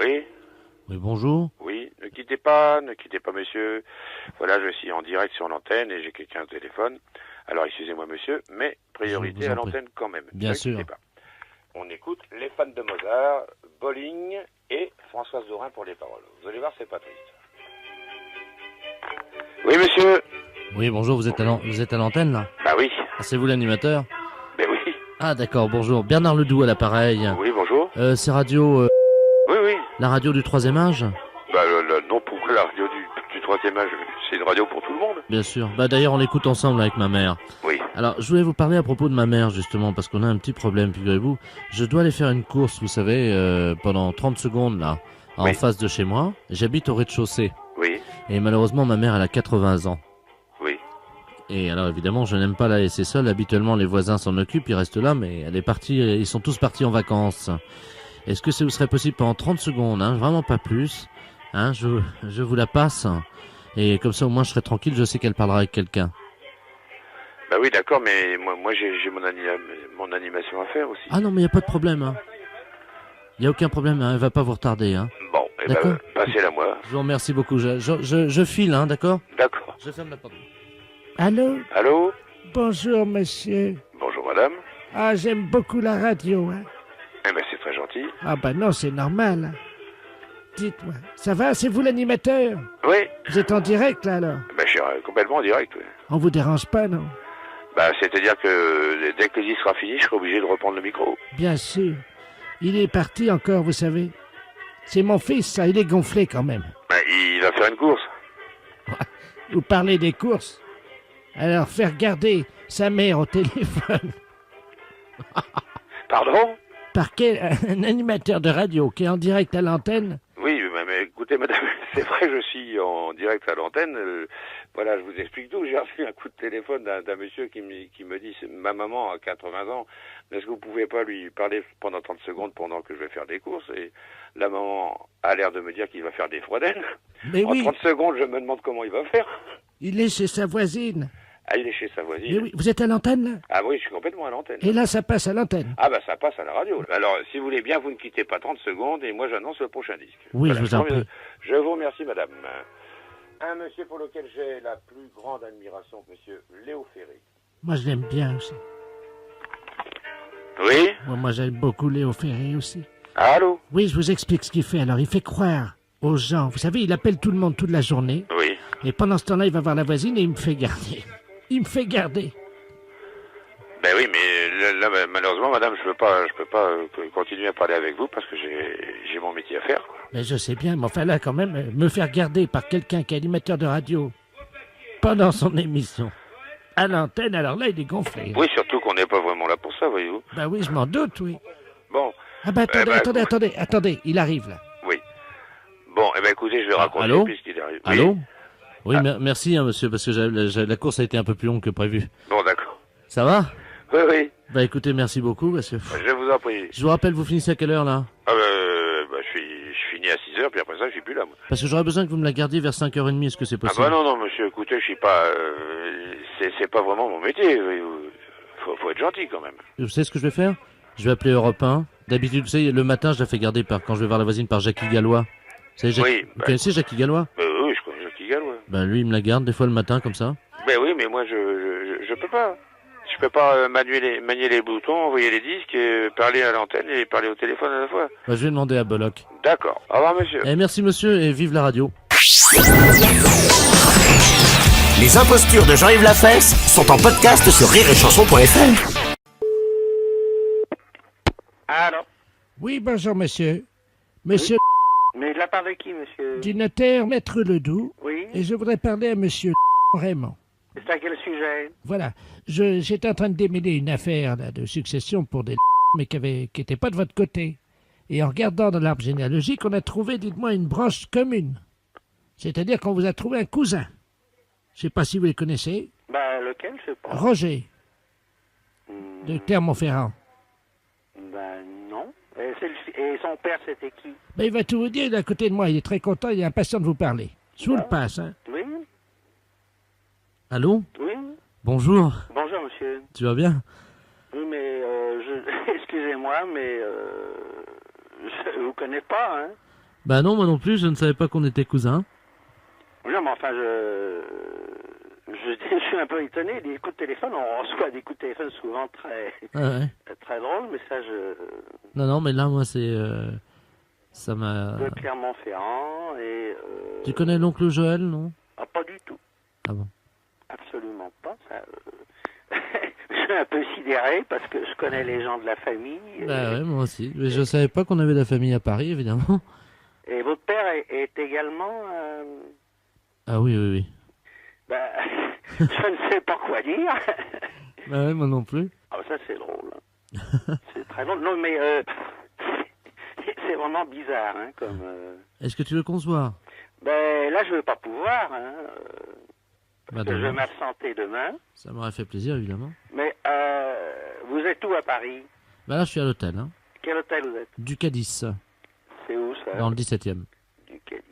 Oui, Oui, bonjour. oui, ne quittez pas, monsieur. Voilà, je suis en direct sur l'antenne et j'ai quelqu'un au téléphone. Alors, excusez-moi, monsieur, mais priorité vous à en prie. l'antenne quand même. Bien Ne sûr. quittez pas. On écoute les fans de Mozart, Bolling et Françoise Dorin pour les paroles. Vous allez voir, c'est pas triste. Oui, monsieur. Oui, bonjour, vous êtes à l'antenne, là? Bah oui. Ah, c'est vous l'animateur? Ben oui. Ah, d'accord, bonjour. Bernard Ledoux à l'appareil. Oui, bonjour. C'est radio... Oui, oui. la radio du troisième âge? Bah non, pourquoi la radio du troisième âge? C'est une radio pour tout le monde. Bien sûr. Bah d'ailleurs, on l'écoute ensemble avec ma mère. Oui. Alors, je voulais vous parler à propos de ma mère, justement, parce qu'on a un petit problème, figurez-vous. Je dois aller faire une course, vous savez, pendant 30 secondes, là, en Oui. face de chez moi. J'habite au rez-de-chaussée. Oui. Et malheureusement, ma mère, elle a 80 ans. Oui. Et alors, évidemment, je n'aime pas la laisser seule. Habituellement, les voisins s'en occupent, ils restent là, mais elle est partie, ils sont tous partis en vacances. Est-ce que ce serait possible pendant 30 secondes, hein, vraiment pas plus, hein, je vous la passe. Et comme ça, au moins, je serai tranquille, je sais qu'elle parlera avec quelqu'un. Bah oui, d'accord, mais moi j'ai mon animation à faire aussi. Ah non, mais il n'y a pas de problème, hein. Il n'y a aucun problème, hein, elle va pas vous retarder, hein. Bon, eh D'accord. ben, passez-la moi. Je vous remercie beaucoup, je file, hein, d'accord? D'accord. Je ferme la porte. Allô? Allô? Bonjour, monsieur. Bonjour, madame. Ah, j'aime beaucoup la radio, hein. Eh ben, c'est très gentil. Ah ben non, c'est normal. Dites-moi, ça va? C'est vous l'animateur? Oui. Vous êtes en direct, là, alors? Ben, je suis complètement en direct, oui. On vous dérange pas, non? Bah, c'est-à-dire que dès que le disque sera fini, je serai obligé de reprendre le micro. Bien sûr. Il est parti encore, vous savez. C'est mon fils, ça, il est gonflé quand même. Ben, il va faire une course. Vous parlez des courses. Alors, faire garder sa mère au téléphone Pardon? par un animateur de radio qui est en direct à l'antenne. Oui, mais écoutez, madame, c'est vrai que je suis en direct à l'antenne. Voilà, je vous explique tout. J'ai reçu un coup de téléphone d'un monsieur qui me dit, ma maman a 80 ans, est-ce que vous pouvez pas lui parler pendant 30 secondes pendant que je vais faire des courses? Et la maman a l'air de me dire qu'il va faire des froidelles. Mais En oui, 30 secondes, je me demande comment il va faire. il est chez sa voisine. Ah, il est chez sa voisine. Mais oui, vous êtes à l'antenne, là? Ah oui, je suis complètement à l'antenne. Et là, ça passe à l'antenne. Ah bah ça passe à la radio. Alors, si vous voulez bien, vous ne quittez pas 30 secondes et moi j'annonce le prochain disque. Oui, je vous en prie. Je vous remercie, madame. Un monsieur pour lequel j'ai la plus grande admiration, monsieur Léo Ferré. Moi, je l'aime bien aussi. Oui? Moi, j'aime beaucoup Léo Ferré aussi. Allô? Oui, je vous explique ce qu'il fait. Alors, il fait croire aux gens. Vous savez, il appelle tout le monde toute la journée. Oui. Et pendant ce temps-là, il va voir la voisine et il me fait garder. Il me fait garder. Ben oui, mais là, malheureusement, madame, je peux pas continuer à parler avec vous parce que j'ai mon métier à faire, quoi. Mais je sais bien, mais enfin là, quand même, me faire garder par quelqu'un qui est animateur de radio pendant son émission à l'antenne, alors là, il est gonflé. Oui, surtout qu'on n'est pas vraiment là pour ça, voyez-vous. Ben oui, je m'en doute, oui. Bon. Ah ben attendez, il arrive là. Oui. Bon, eh ben écoutez, je vais raccrocher allô? puisqu'il arrive. Allô? Oui, merci, hein, monsieur, parce que la course a été un peu plus longue que prévu. Bon, d'accord. Ça va? Oui, oui. Bah écoutez, merci beaucoup, parce que... Je vous en prie. Je vous rappelle, vous finissez à quelle heure, là? Ah je finis à 6h, puis après ça, je suis plus là, moi. Parce que j'aurais besoin que vous me la gardiez vers 5h30, est-ce que c'est Ah possible? bah non, monsieur, écoutez, je suis pas... c'est pas vraiment mon métier. Faut être gentil, quand même. Vous savez ce que je vais faire? Je vais appeler Europe 1. D'habitude, vous savez, le matin, je la fais garder quand je vais voir la voisine par Jackie Gallois. Vous savez, Oui, vous connaissez Jackie Gallois? Oui, je connais Jackie Gallois. Ben lui, il me la garde des fois le matin, comme ça. Ben oui, mais moi, je peux pas. Je peux pas manier les boutons, envoyer les disques, parler à l'antenne et parler au téléphone à la fois. Ben, je vais demander à Bollock. D'accord. Au revoir, monsieur. Eh, merci, monsieur, et vive la radio. Les impostures de Jean-Yves Lafesse sont en podcast sur rireetchanson.fr. Alors, Oui, bonjour monsieur. Monsieur mais de la part de qui, monsieur? du notaire Maître Ledoux. Oui, Et je voudrais parler à monsieur Raymond. c'est à quel sujet? Voilà. J'étais en train de démêler une affaire là, de succession pour des mais qui n'était pas de votre côté. Et en regardant dans l'arbre généalogique, on a trouvé, dites-moi, une branche commune. C'est-à-dire qu'on vous a trouvé un cousin. Je sais pas si vous les connaissez. Ben, lequel, je sais pas. Roger, Hmm, de Clermont-Ferrand. Ben, non. Et son père, c'était qui? Ben, il va tout vous dire, il est à côté de moi, il est très content, il est impatient de vous parler. Je vous le passe, hein. Oui, Allô? oui. Bonjour, Bonjour, monsieur. tu vas bien? Oui, mais excusez-moi, mais je vous connais pas, hein. Bah non, moi non plus, je ne savais pas qu'on était cousins. Non, mais enfin, je suis un peu étonné. Des coups de téléphone, on reçoit des coups de téléphone souvent très, Ah ouais. très drôles, mais ça, Non, mais là, moi, c'est... ça m'a... de Clermont-Ferrand et... Tu connais l'oncle Joël, non? Ah, pas du tout. Ah bon? Absolument pas. Ça, je suis un peu sidéré parce que je connais les gens de la famille. Bah ouais, moi aussi. Mais je savais pas qu'on avait de la famille à Paris, évidemment. Et votre père est également... Ah oui. Bah, je ne sais pas quoi dire. Bah ouais, moi non plus. Ah, ça, c'est drôle. C'est très drôle. Non, mais c'est vraiment bizarre, hein, comme... Est-ce que tu veux qu'on se voit? Ben, là, je ne vais pas pouvoir, hein, Bah parce que je vais demain. m'absenter demain. Ça m'aurait fait plaisir, évidemment. Mais vous êtes où à Paris? Bah là, je suis à l'hôtel, hein. Quel hôtel vous êtes? Du Cadiz, C'est où, ça? dans le 17e. Du Cadiz.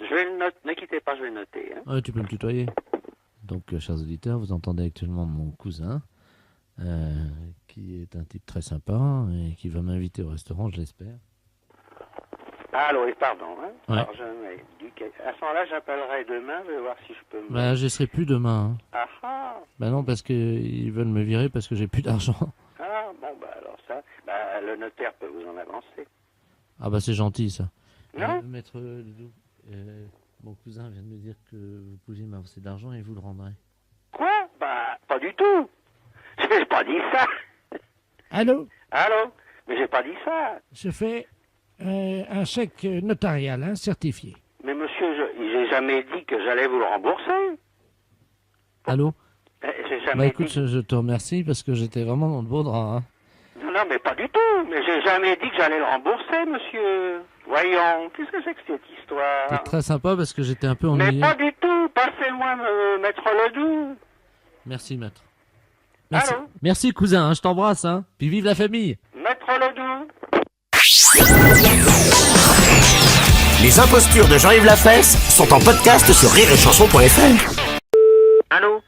Je vais le noter. Ne quittez pas, je vais le noter. Hein. Ouais, tu peux me tutoyer. Donc, chers auditeurs, vous entendez actuellement mon cousin, qui est un type très sympa et qui va m'inviter au restaurant, je l'espère. Allô, et pardon. Hein. Ouais. Alors, à ce moment-là, j'appellerai demain, je vais voir si je peux me... Bah, je serai plus demain. Hein. Ah. Bah non, parce que ils veulent me virer parce que j'ai plus d'argent. Ah, bon, bah alors ça, bah, le notaire peut vous en avancer. Ah bah c'est gentil ça. Non Maître Ledoux, mon cousin vient de me dire que vous pouviez m'avancer de l'argent et vous le rendrez. Quoi? Bah, pas du tout. J'ai pas dit ça. Allô? Allô? Mais j'ai pas dit ça. Je fais un chèque notarial, hein, certifié. Mais monsieur, j'ai jamais dit que j'allais vous le rembourser. Allô? J'ai jamais Bah écoute, dit... je te remercie parce que j'étais vraiment dans le beau drap. Hein. Non, mais pas du tout. Mais j'ai jamais dit que j'allais le rembourser, monsieur. Voyons, qu'est-ce que c'est que cette histoire? T'es très sympa parce que j'étais un peu Mais ennuyé. pas du tout. Passez-moi, maître Ledoux. Merci maître. Merci. Allô? Merci cousin, hein, je t'embrasse. Hein. Puis vive la famille. Maître Ledoux. Les impostures de Jean-Yves Lafesse sont en podcast sur rireetchanson.fr. Allô?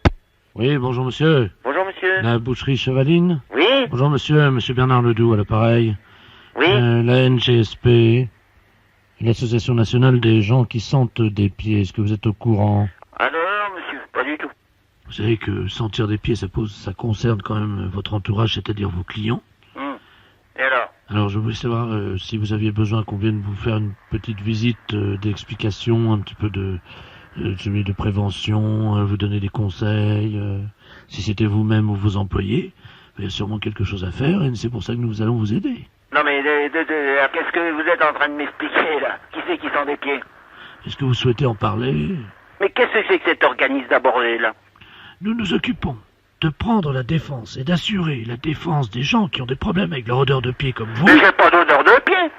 Oui, bonjour monsieur. Bonjour, monsieur. La boucherie Chevaline. Oui? Bonjour monsieur Bernard Ledoux à l'appareil. Oui? La NGSP, l'Association nationale des gens qui sentent des pieds. Est-ce que vous êtes au courant? Ah non, monsieur, pas du tout. Vous savez que sentir des pieds, ça concerne quand même votre entourage, c'est-à-dire vos clients. Et alors? Alors je voulais savoir si vous aviez besoin qu'on vienne vous faire une petite visite d'explication, un petit peu de prévention, vous donner des conseils. Si c'était vous-même ou vos employés, il y a sûrement quelque chose à faire et c'est pour ça que nous allons vous aider. Non, mais qu'est-ce que vous êtes en train de m'expliquer, là? Qui c'est qui sent des pieds? Est-ce que vous souhaitez en parler? Mais qu'est-ce que c'est que cet organisme d'abordé, là? Nous nous occupons de prendre la défense et d'assurer la défense des gens qui ont des problèmes avec leur odeur de pied comme vous. Mais j'ai pas d'odeur de pied!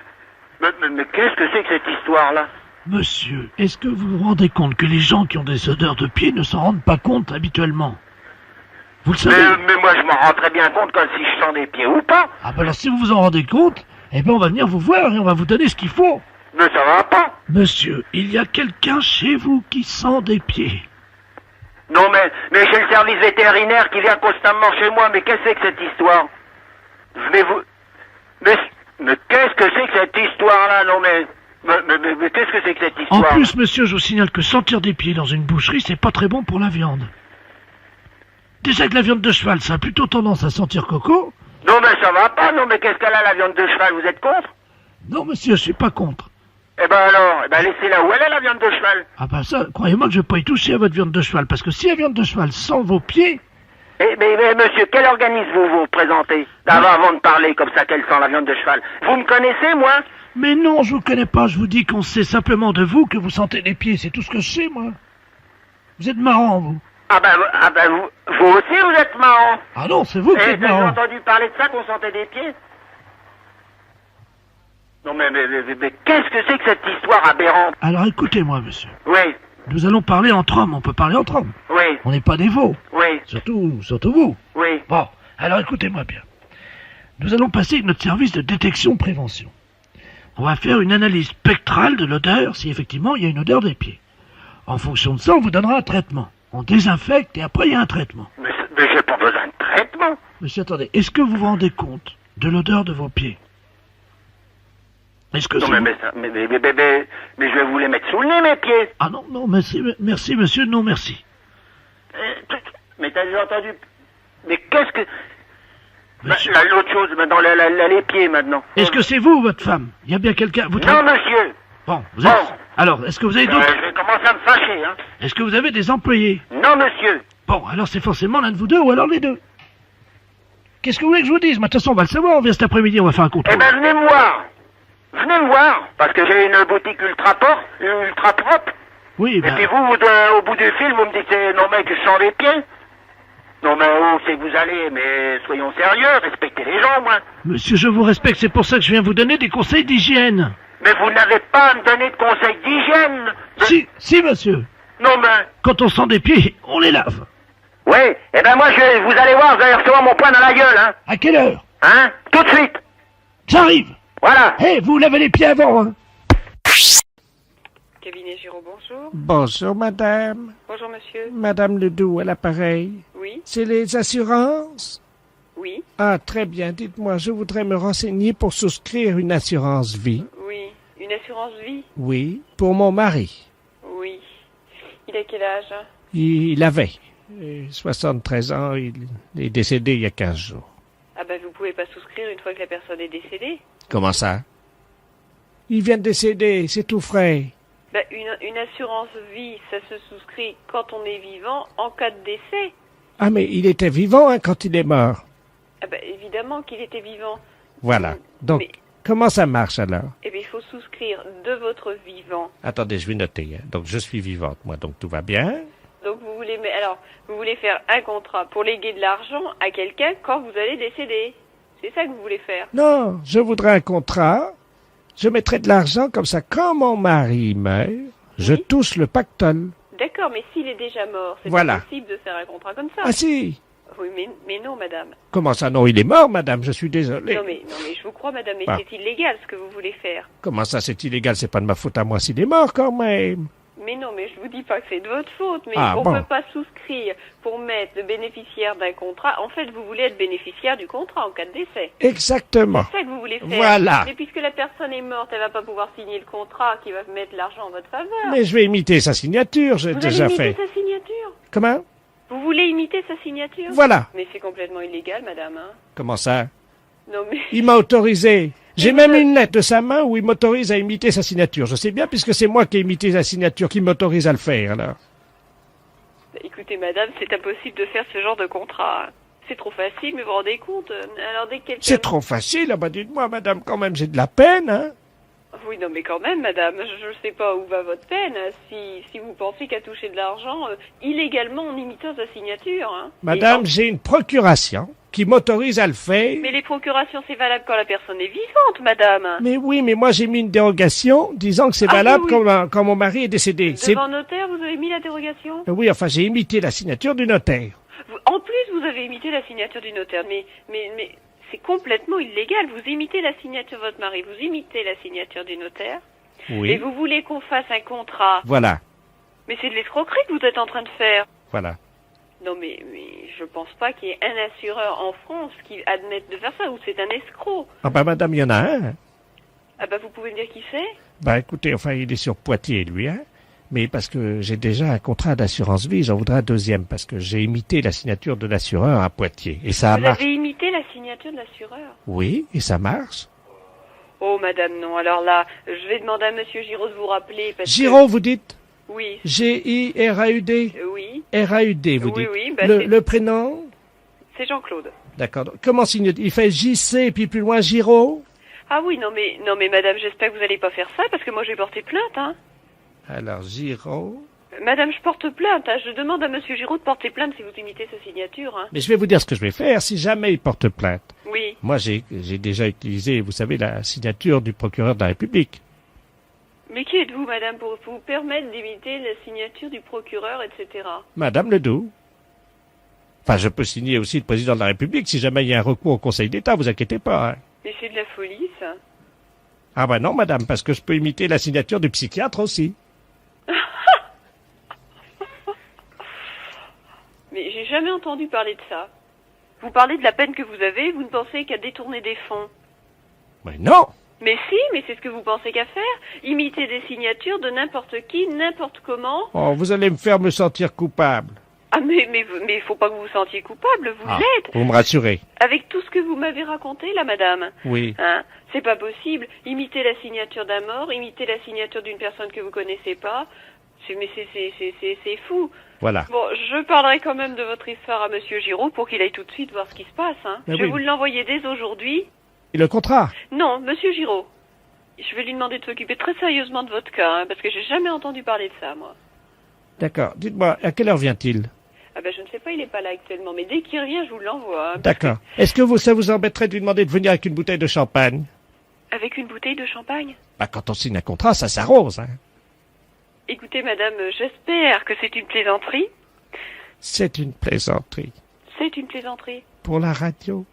Mais qu'est-ce que c'est que cette histoire-là? Monsieur, est-ce que vous vous rendez compte que les gens qui ont des odeurs de pied ne s'en rendent pas compte habituellement? Vous le savez? Mais moi, je m'en rends très bien compte quand si je sens des pieds ou pas. Ah ben alors si vous vous en rendez compte, eh ben on va venir vous voir et on va vous donner ce qu'il faut. Mais ça va pas. Monsieur, il y a quelqu'un chez vous qui sent des pieds. Non, mais j'ai le service vétérinaire qui vient constamment chez moi. Mais qu'est-ce que c'est que cette histoire? Mais qu'est-ce que c'est que cette histoire-là? Non, mais qu'est-ce que c'est que cette En histoire? plus, monsieur, je vous signale que sentir des pieds dans une boucherie, c'est pas très bon pour la viande. Déjà que la viande de cheval, ça a plutôt tendance à sentir coco. Non, mais ça va pas. Non, mais qu'est-ce qu'elle a, la viande de cheval? Vous êtes contre? Non, monsieur, je suis pas contre. Eh ben alors, laissez-la où elle est, la viande de cheval. Ah bah ça, croyez-moi que je vais pas y toucher à votre viande de cheval, parce que si la viande de cheval sent vos pieds... Mais monsieur, quel organisme vous présentez avant de parler comme ça qu'elle sent la viande de cheval? Vous me connaissez, moi? Mais non, je vous connais pas, je vous dis qu'on sait simplement de vous que vous sentez les pieds, c'est tout ce que je sais, moi. Vous êtes marrant, vous. Ah ben vous aussi vous êtes marrant. Ah non, c'est vous qui êtes J'ai marrant. entendu parler de ça, qu'on sentait des pieds. Non mais qu'est-ce que c'est que cette histoire aberrante? Alors écoutez-moi, monsieur. Oui, Nous allons parler entre hommes, on peut parler entre hommes. oui, On n'est pas des veaux. oui, Surtout vous. oui. Bon, alors écoutez-moi bien. Nous allons passer notre service de détection-prévention. On va faire une analyse spectrale de l'odeur, si effectivement il y a une odeur des pieds. En fonction de ça, on vous donnera un traitement. On désinfecte et après il y a un traitement. Mais j'ai pas besoin de traitement. Monsieur, attendez, est-ce que vous vous rendez compte de l'odeur de vos pieds? Est-ce que Non, c'est... mais je vais vous les mettre sous le nez, mes pieds. Ah non, non, merci, monsieur, non, merci. Mais t'as déjà entendu... Mais qu'est-ce que... L'autre chose, maintenant, les pieds, maintenant. Est-ce que c'est vous, votre femme? Il y a bien quelqu'un... Vous Non, monsieur. Bon, vous êtes... Bon. Alors, est-ce que vous avez d'autres... Je vais commencer à me fâcher, hein. Est-ce que vous avez des employés? Non, monsieur. Bon, alors c'est forcément l'un de vous deux ou alors les deux. Qu'est-ce que vous voulez que je vous dise? Mais de toute façon, on va le savoir, on vient cet après-midi, on va faire un Eh contrôle. ben, venez me voir. Venez me voir, parce que j'ai une boutique ultra propre. Oui, Et ben... puis vous, au bout du fil, vous me dites, non mec, je sens les pieds. Non mais où c'est que vous allez? Mais soyons sérieux, respectez les gens, moi. Monsieur, je vous respecte, c'est pour ça que je viens vous donner des conseils d'hygiène. Mais vous n'avez pas à me donner de conseils d'hygiène. Si, monsieur. Non mais... Quand on sent des pieds, on les lave. Oui, eh ben moi, vous allez voir, vous allez recevoir mon poing dans la gueule, hein. À quelle heure? Hein? Tout de suite. J'arrive. Voilà. Hé, vous lavez les pieds avant, hein. Cabinet Giraud, bonjour. Bonjour, madame. Bonjour, monsieur. Madame Ledoux à l'appareil. Oui, C'est les assurances? oui, Ah, très bien. Dites-moi, je voudrais me renseigner pour souscrire une assurance vie. oui. Une assurance vie? Oui, pour mon mari. Oui. Il a quel âge? Il avait 73 ans, il est décédé il y a 15 jours. Ah ben, vous pouvez pas souscrire une fois que la personne est décédée. Comment ça? Il vient de décéder, c'est tout frais. Ben, une assurance vie, ça se souscrit quand on est vivant en cas de décès. Ah, mais il était vivant hein, quand il est mort. Ah ben, évidemment qu'il était vivant. Voilà. Donc, Mais- comment ça marche alors? Eh bien, il faut souscrire de votre vivant. Attendez, je vais noter. Hein. Donc, je suis vivante, moi, donc tout va bien. Donc, vous voulez faire un contrat pour léguer de l'argent à quelqu'un quand vous allez décéder. C'est ça que vous voulez faire. Non, je voudrais un contrat. Je mettrai de l'argent comme ça. Quand mon mari meurt, je Oui. touche le pactole. D'accord, mais s'il est déjà mort, c'est Voilà. pas possible de faire un contrat comme ça. Ah si? Oui, mais non, madame. Comment ça? Non, il est mort, madame, je suis désolé. Non, mais je vous crois, madame, mais Ah. c'est illégal ce que vous voulez faire. Comment ça, c'est illégal? C'est pas de ma faute à moi s'il est mort, quand même. Mais non, mais je vous dis pas que c'est de votre faute, mais Ah, on bon. peut pas souscrire pour mettre le bénéficiaire d'un contrat. En fait, vous voulez être bénéficiaire du contrat en cas de décès. Exactement. C'est ça que vous voulez faire. Voilà. Mais puisque la personne est morte, elle va pas pouvoir signer le contrat qui va mettre l'argent en votre faveur. Mais je vais imiter sa signature, j'ai vous déjà allez imiter fait. sa signature. Comment? Vous voulez imiter sa signature? Voilà. Mais c'est complètement illégal, madame. Hein. Comment ça? Non, mais... Il m'a autorisé. J'ai Mais même vous- une lettre de sa main où il m'autorise à imiter sa signature. Je sais bien, puisque c'est moi qui ai imité sa signature, qui m'autorise à le faire, alors. Écoutez, madame, c'est impossible de faire ce genre de contrat. C'est trop facile, mais vous vous rendez compte? Alors, dès que quelqu'un... C'est trop facile, ah bah dites-moi, madame, quand même, j'ai de la peine, hein. Oui, non, mais quand même, madame, je ne sais pas où va votre peine. Si vous pensez qu'à toucher de l'argent illégalement en imitant sa signature. Hein. Madame, Et j'ai une procuration qui m'autorise à le faire. mais les procurations, c'est valable quand la personne est vivante, madame. Mais oui, mais moi j'ai mis une dérogation disant que c'est Ah, valable oui, oui. quand mon mari est décédé. Devant notaire, vous avez mis l'interrogation? Oui, enfin j'ai imité la signature du notaire. En plus, vous avez imité la signature du notaire. Mais c'est complètement illégal. Vous imitez la signature de votre mari, vous imitez la signature du notaire. Oui. Et vous voulez qu'on fasse un contrat. Voilà, Mais c'est de l'escroquerie que vous êtes en train de faire. voilà. Non, mais je pense pas qu'il y ait un assureur en France qui admette de faire ça, ou c'est un escroc. Ah bah madame, il y en a un. Ah bah vous pouvez me dire qui c'est? Bah écoutez, enfin il est sur Poitiers lui, hein. Mais parce que j'ai déjà un contrat d'assurance vie, j'en voudrais un deuxième parce que j'ai imité la signature de l'assureur à Poitiers. Et ça Vous marche. avez imité la signature de l'assureur? Oui, et ça marche. Oh madame, non. Alors là, je vais demander à monsieur Giraud de vous rappeler parce Giraud, vous dites? que... Oui. G-I-R-A-U-D? Oui. R-A-U-D, vous Oui, dites. oui, bah, le, c'est- le prénom? C'est Jean-Claude. D'accord. Donc, comment signe? Il fait J-C, puis plus loin Giraud? Ah oui, non mais madame, j'espère que vous allez pas faire ça parce que moi je vais porter plainte, hein. Alors, Giraud. Madame, je porte plainte, hein. Je demande à monsieur Giraud de porter plainte si vous imitez sa signature, hein. Mais je vais vous dire ce que je vais faire si jamais il porte plainte. Oui. Moi, j'ai déjà utilisé, vous savez, la signature du procureur de la République. Mais qui êtes-vous, madame, pour vous permettre d'imiter la signature du procureur, etc. Madame Ledoux. Enfin, je peux signer aussi le président de la République si jamais il y a un recours au Conseil d'État, vous inquiétez pas. Hein. Mais c'est de la folie, ça. Ah ben non, madame, parce que je peux imiter la signature du psychiatre aussi. Mais j'ai jamais entendu parler de ça. Vous parlez de la peine que vous avez, vous ne pensez qu'à détourner des fonds. Mais non, Mais si, mais c'est ce que vous pensez qu'à faire. Imiter des signatures de n'importe qui, n'importe comment. Oh, vous allez me faire me sentir coupable. Ah mais faut pas que vous vous sentiez coupable, vous l'êtes. Vous me rassurez. Avec tout ce que vous m'avez raconté là, madame. Oui. Hein, c'est pas possible. Imiter la signature d'un mort, imiter la signature d'une personne que vous connaissez pas. C'est fou. Voilà. Bon, je parlerai quand même de votre histoire à Monsieur Giraud pour qu'il aille tout de suite voir ce qui se passe. Hein. Ben je vais oui. vous l'envoyer dès aujourd'hui. Et le contrat? Non, Monsieur Giraud. Je vais lui demander de s'occuper très sérieusement de votre cas, hein, parce que j'ai jamais entendu parler de ça, moi. D'accord. Dites-moi, à quelle heure vient-il? Ah ben je ne sais pas, il est pas là actuellement, mais dès qu'il revient, je vous l'envoie. Hein, D'accord. Est-ce que ça vous embêterait de lui demander de venir avec une bouteille de champagne? avec une bouteille de champagne. Bah, quand on signe un contrat, ça s'arrose, hein. Écoutez, madame, j'espère que c'est une plaisanterie. C'est une plaisanterie. C'est une plaisanterie. Pour la radio.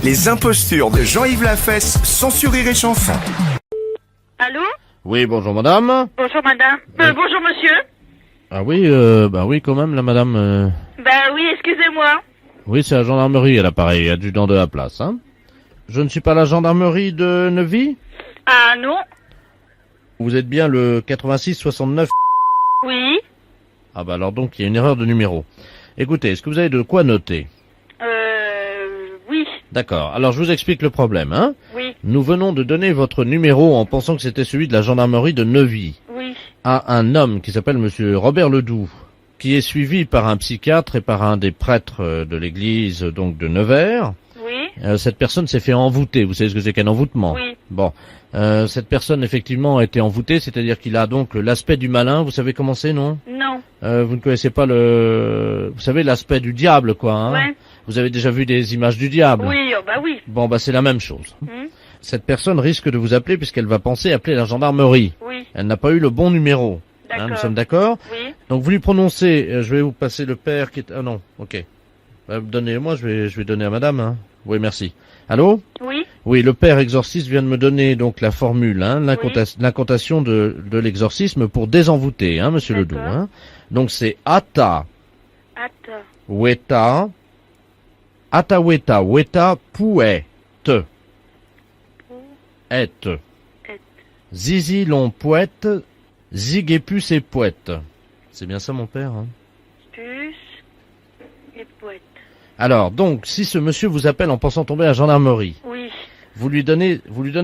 Les impostures de Jean-Yves Lafesse sont sur Rire et Chanson. Allô? Oui, bonjour madame. Bonjour madame. Bonjour monsieur. Ah oui, bah oui quand même, la madame. Bah oui, excusez-moi. Oui, c'est la gendarmerie à l'appareil, adjudant de la place, hein. Je ne suis pas la gendarmerie de Neuvy? Ah non? Vous êtes bien le 8669? Oui. Ah bah alors donc il y a une erreur de numéro. Écoutez, est-ce que vous avez de quoi noter? Oui. D'accord, alors je vous explique le problème, hein. Oui. Nous venons de donner votre numéro en pensant que c'était celui de la gendarmerie de Neuvy Oui. à un homme qui s'appelle monsieur Robert Ledoux, qui est suivi par un psychiatre et par un des prêtres de l'église donc de Nevers. Oui. Cette personne s'est fait envoûter. Vous savez ce que c'est qu'un envoûtement? Oui. Bon. Cette personne effectivement a été envoûtée, c'est-à-dire qu'il a donc l'aspect du malin. Vous savez comment c'est, non? Non. Vous ne connaissez pas vous savez, l'aspect du diable, quoi, hein? Ouais. Vous avez déjà vu des images du diable? Oui, oh bah oui. Bon, bah c'est la même chose. Hmm. Cette personne risque de vous appeler puisqu'elle va penser appeler la gendarmerie. Oui. Elle n'a pas eu le bon numéro. D'accord. Nous sommes d'accord? Oui. Donc vous lui prononcez, je vais vous passer le père qui est... Ah non, ok. Donnez-moi, je vais donner à madame, hein. Oui, merci. Allô? Oui. Oui, le père exorciste vient de me donner donc la formule, hein, l'incantation de l'exorcisme pour désenvoûter, hein, monsieur Ledoux, D'accord. hein. Donc c'est Ata, Attends. Weta, Ataweta, Weta, Pouet, Et, Zizi l'on poète, Zigépus et poète. C'est bien ça mon père, hein? Puce et poète. Alors, donc, si ce monsieur vous appelle en pensant tomber à la gendarmerie, Oui. vous lui donnez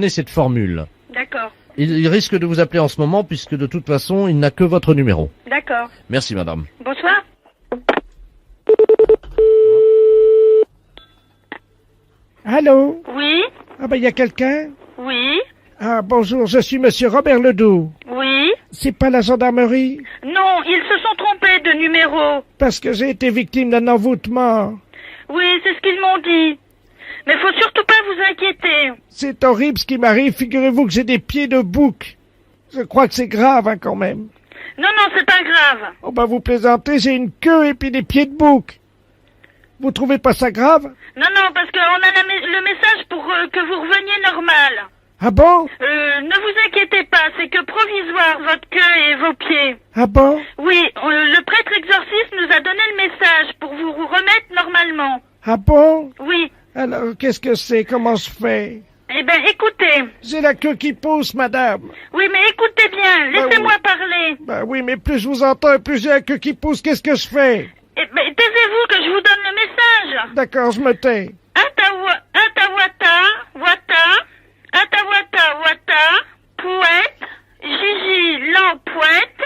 cette formule. D'accord. Il risque de vous appeler en ce moment puisque de toute façon, il n'a que votre numéro. D'accord. Merci madame. Bonsoir. Allô? Oui. Ah ben, il y a quelqu'un? Oui. Ah, bonjour, je suis monsieur Robert Ledoux. Oui. C'est pas la gendarmerie? Non, ils se sont trompés de numéro. Parce que j'ai été victime d'un envoûtement. Oui, c'est ce qu'ils m'ont dit. Mais faut surtout pas vous inquiéter. C'est horrible ce qui m'arrive. Figurez-vous que j'ai des pieds de bouc. Je crois que c'est grave, hein, quand même. Non, non, c'est pas grave. Oh, bah, vous plaisantez, j'ai une queue et puis des pieds de bouc. Vous trouvez pas ça grave? Non, non, parce qu'on a le message pour que vous reveniez normal. Ah bon? Ne vous inquiétez pas, c'est que provisoire, votre queue et vos pieds. Ah bon? Oui, le prêtre exorciste nous a donné le message pour vous remettre normalement. Ah bon? Oui. Alors, qu'est-ce que c'est? Comment je fais? Eh ben, écoutez. J'ai la queue qui pousse, madame. Oui, mais écoutez bien, laissez-moi parler. Ben oui, mais plus je vous entends, plus j'ai la queue qui pousse. Qu'est-ce que je fais? Eh ben, taisez-vous que je vous donne le message. D'accord, je me tais. Atawata, wata, poète, Gigi, l'empoète,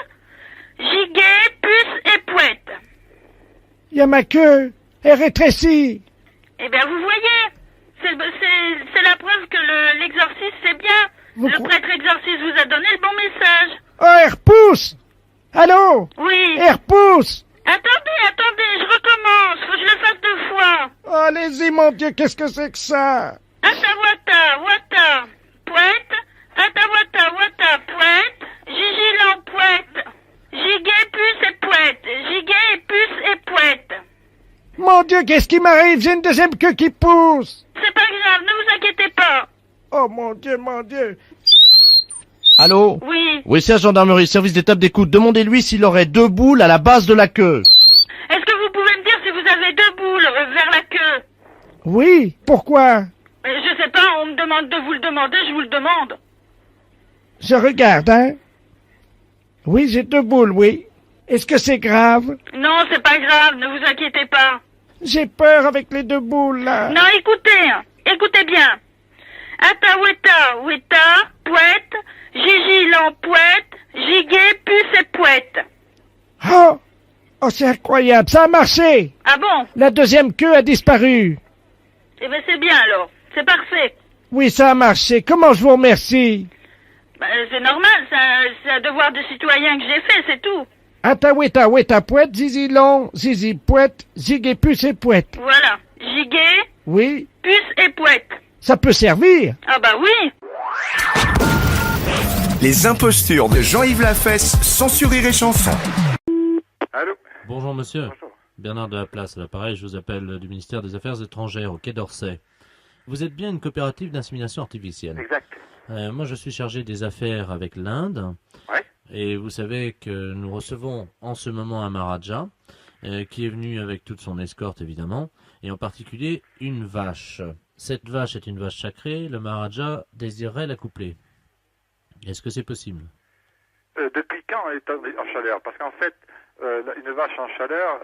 gigot, puce et poète. Il y a ma queue. Elle rétrécit. Eh bien, vous voyez, c'est la preuve que l'exorciste, c'est bien. Le prêtre exorciste vous a donné le bon message. Oh, elle repousse. Allô? Oui. Elle repousse. Attendez, je recommence. Faut que je le fasse 2 fois. Oh, allez-y, mon Dieu, qu'est-ce que c'est que ça? Atawata, wata, poète, wata, poète, Gigi l'empoète, gigot, puce et poète, gigot, puce et poète. Mon Dieu, qu'est-ce qui m'arrive? J'ai une deuxième queue qui pousse. C'est pas grave, ne vous inquiétez pas. Oh, mon Dieu, mon Dieu. Allô? Oui. Oui, c'est la gendarmerie, service d'étape d'écoute. Demandez-lui s'il aurait 2 boules à la base de la queue. Est-ce que vous pouvez me dire si vous avez 2 boules vers la queue? Oui, pourquoi? Mais je sais pas, on me demande de vous le demander, je vous le demande. Je regarde, hein? Oui, j'ai 2 boules, oui. Est-ce que c'est grave? Non, c'est pas grave, ne vous inquiétez pas. J'ai peur avec les 2 boules, là. Non, écoutez bien. Ataweta, weta, pouette, Gigi l'empouette, Giguet, puce et pouette. Oh! Oh, c'est incroyable, ça a marché! Ah bon? La 2e queue a disparu. Eh ben c'est bien alors, c'est parfait. Oui, ça a marché. Comment je vous remercie? Ben, c'est normal, c'est un devoir de citoyen que j'ai fait, c'est tout. Ataweta, weta, pouette, zizi long, zizi pouette, Giguet, puce et pouette. Voilà, Giguet, Oui, puce et pouette. ça peut servir. Ah bah oui. Les impostures de Jean-Yves Lafesse, sans Rire et Chanson. Allô? Bonjour monsieur. Bonjour. Bernard de la Place, à l'appareil, je vous appelle du ministère des Affaires étrangères au Quai d'Orsay. Vous êtes bien une coopérative d'insémination artificielle. Exact. Moi je suis chargé des affaires avec l'Inde. Ouais. Et vous savez que nous recevons en ce moment un Maharaja, qui est venu avec toute son escorte évidemment, et en particulier une vache. Cette vache est une vache sacrée, le Maharaja désirerait l'accoupler. Est-ce que c'est possible? Depuis quand elle est en chaleur? Parce qu'en fait, une vache en chaleur,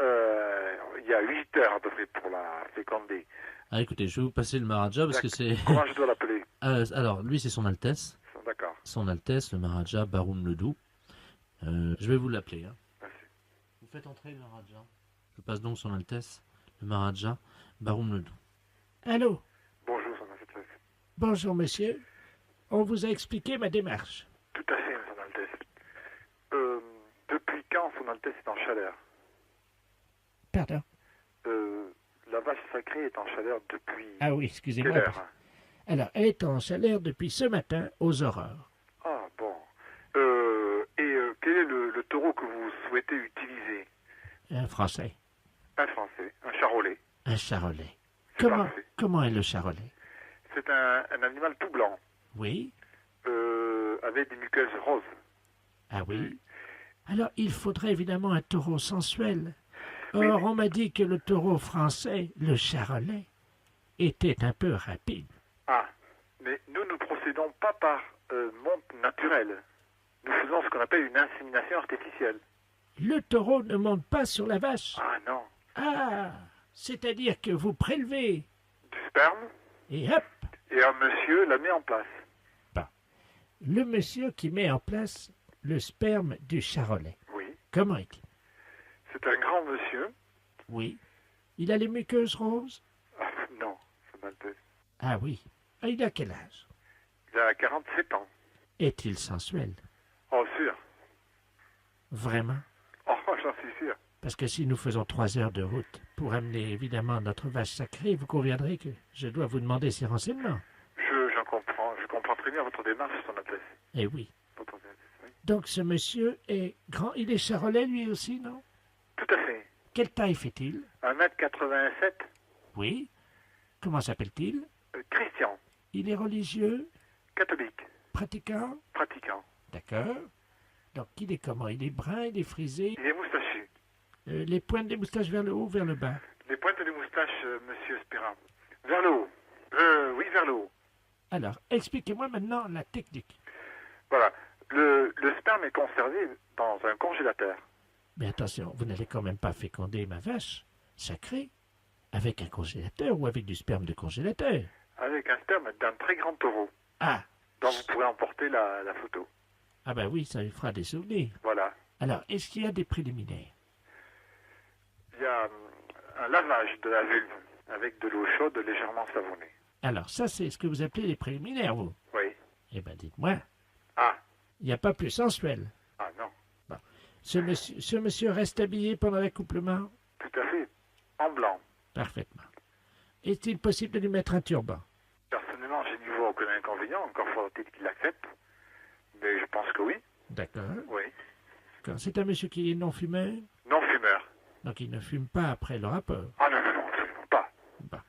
il y a 8 heures à peu près pour la féconder. Ah écoutez, je vais vous passer le Maharaja parce que c'est... Comment je dois l'appeler? alors, lui c'est son Altesse. D'accord. Son Altesse, le Maharaja Baroum Ledou. Je vais vous l'appeler. Hein. Merci. Vous faites entrer le Maharaja. Je passe donc son Altesse, le Maharaja Baroum Ledou. Allô? Bonjour, son Altesse. Bonjour, monsieur. On vous a expliqué ma démarche. Tout à fait, son Altesse. Depuis quand son Altesse est en chaleur? Pardon? La vache sacrée est en chaleur depuis Ah oui, quelle excusez-moi. heure? Alors, elle est en chaleur depuis ce matin aux aurores. Ah, bon. Quel est le taureau que vous souhaitez utiliser? Un français. Un français, un charolais. Un charolais. C'est parfait. Comment est le charolais? C'est un animal tout blanc, Oui? avec des muqueuses roses. Ah oui? Alors, il faudrait évidemment un taureau sensuel. Or, Oui, mais- on m'a dit que le taureau français, le charolais, était un peu rapide. Ah, mais nous ne procédons pas par monte naturelle. Nous faisons ce qu'on appelle une insémination artificielle. Le taureau ne monte pas sur la vache. Ah non. Ah! C'est-à-dire que vous prélevez Du sperme, et hop! et un monsieur la met en place. Le monsieur qui met en place le sperme du charolais. Oui. Comment est-il? C'est un grand monsieur. Oui. Il a les muqueuses roses? Ah, non, c'est Maltese. Ah oui. Ah, il a quel âge? Il a 47 ans. Est-il sensuel? Oh, sûr. Vraiment? Oh, j'en suis sûr. Parce que si nous faisons 3 heures de route pour amener évidemment notre vache sacrée, vous conviendrez que je dois vous demander ces renseignements. Je comprends très bien votre démarche, son Altesse. Eh oui. Votre Altesse, oui. Donc ce monsieur est grand. Il est charolais lui aussi, non? Tout à fait. Quelle taille fait-il? 1m87. Oui. Comment s'appelle-t-il? Christian. Il est religieux? Catholique. Pratiquant? Pratiquant. D'accord. Donc il est comment? Il est brun, il est frisé? Il est moustachu. Les pointes des moustaches vers le haut ou vers le bas? Les pointes des moustaches, monsieur Spira. Vers le haut. Oui, vers le haut. Alors, expliquez-moi maintenant la technique. Voilà. Le sperme est conservé dans un congélateur. Mais attention, vous n'allez quand même pas féconder ma vache sacrée avec un congélateur ou avec du sperme de congélateur. Avec un sperme d'un très grand taureau, Ah, dont vous pourrez emporter la photo. ah ben oui, ça lui fera des souvenirs. Voilà. Alors, est-ce qu'il y a des préliminaires? Il y a un lavage de la vulve avec de l'eau chaude légèrement savonnée. Alors, ça, c'est ce que vous appelez les préliminaires, vous? Oui. Eh ben, dites-moi, Ah. il n'y a pas plus sensuel. Ah non. Ce monsieur reste habillé pendant l'accouplement? Tout à fait. En blanc. Parfaitement. Est-il possible de lui mettre un turban? Personnellement, je n'y vois aucun inconvénient. Encore faut-il qu'il l'accepte. Mais je pense que oui. D'accord. Oui. D'accord. C'est un monsieur qui est non-fumeur, Non-fumeur. donc il ne fume pas après le rapport. Ah non, non, non, absolument pas. Bon.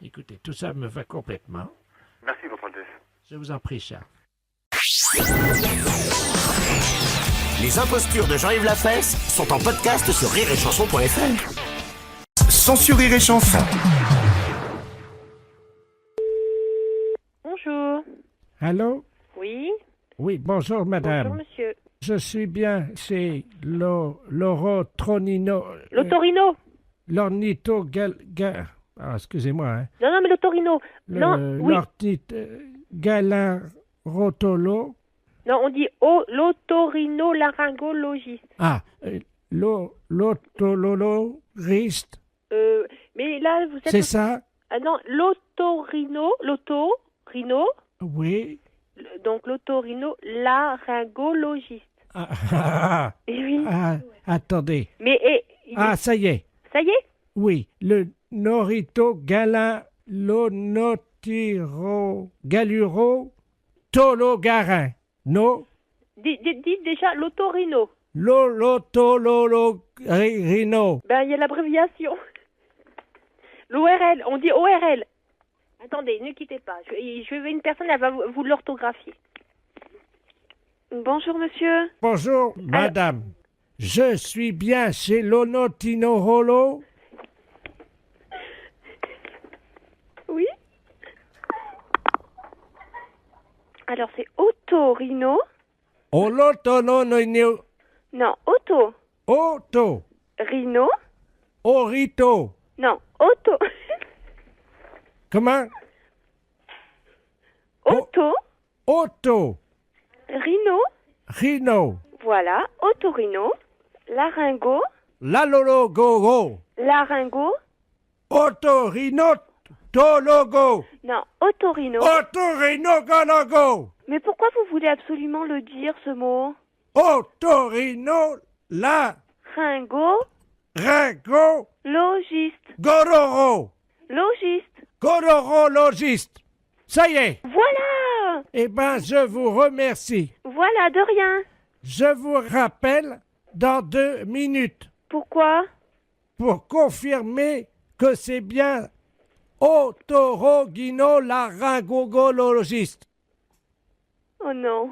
Écoutez, tout ça me va complètement. Merci, votre Altesse. Je vous en prie, Charles. Les impostures de Jean-Yves Lafesse sont en podcast sur rireetchanson.fr. Sans Rire et Chanson. bonjour. Allô? Oui, Oui, bonjour madame. bonjour monsieur. Je suis bien chez l'orotronino... L'Otorino. Ah, excusez-moi, hein. Non, non, mais l'Otorino. Non, oui. Galarotolo. Non, on dit l'otorino-laryngologiste. Ah, l'otolologiste. Mais là, vous êtes... C'est ça? Ah non, l'otorino, Oui. donc l'otorino-laryngologiste. Ah, Oui. attendez. Mais... Ça y est. Ça y est? Oui, le Norito Galuro Tologarin. No? Dites déjà l'otorino. L'otololorino. Ben, il y a l'abréviation. L'ORL, on dit ORL. Attendez, ne quittez pas. Je vais une personne, elle va vous l'orthographier. Bonjour, monsieur. Bonjour, madame. Je suis bien chez l'Onotinorolo. Oui. Alors, c'est otorino. Olotonono. Non, auto. Oto. Rhino. Orito. Non, auto. Comment? Auto. Oto. Rhino. Rhino. Voilà, otorino. Laryngo. Lalologogo. Laryngo. Otorinotologo. Non, otorino. Otorinogologo. Mais pourquoi vous voulez absolument le dire, ce mot? Otorino la Ringo. Ringo Logiste. Gororo. Logiste. Gororologiste. Ça y est. Voilà. Eh ben, je vous remercie. Voilà, de rien. Je vous rappelle dans 2 minutes. Pourquoi? Pour confirmer que c'est bien otorogino-laryngologiste. Oh non.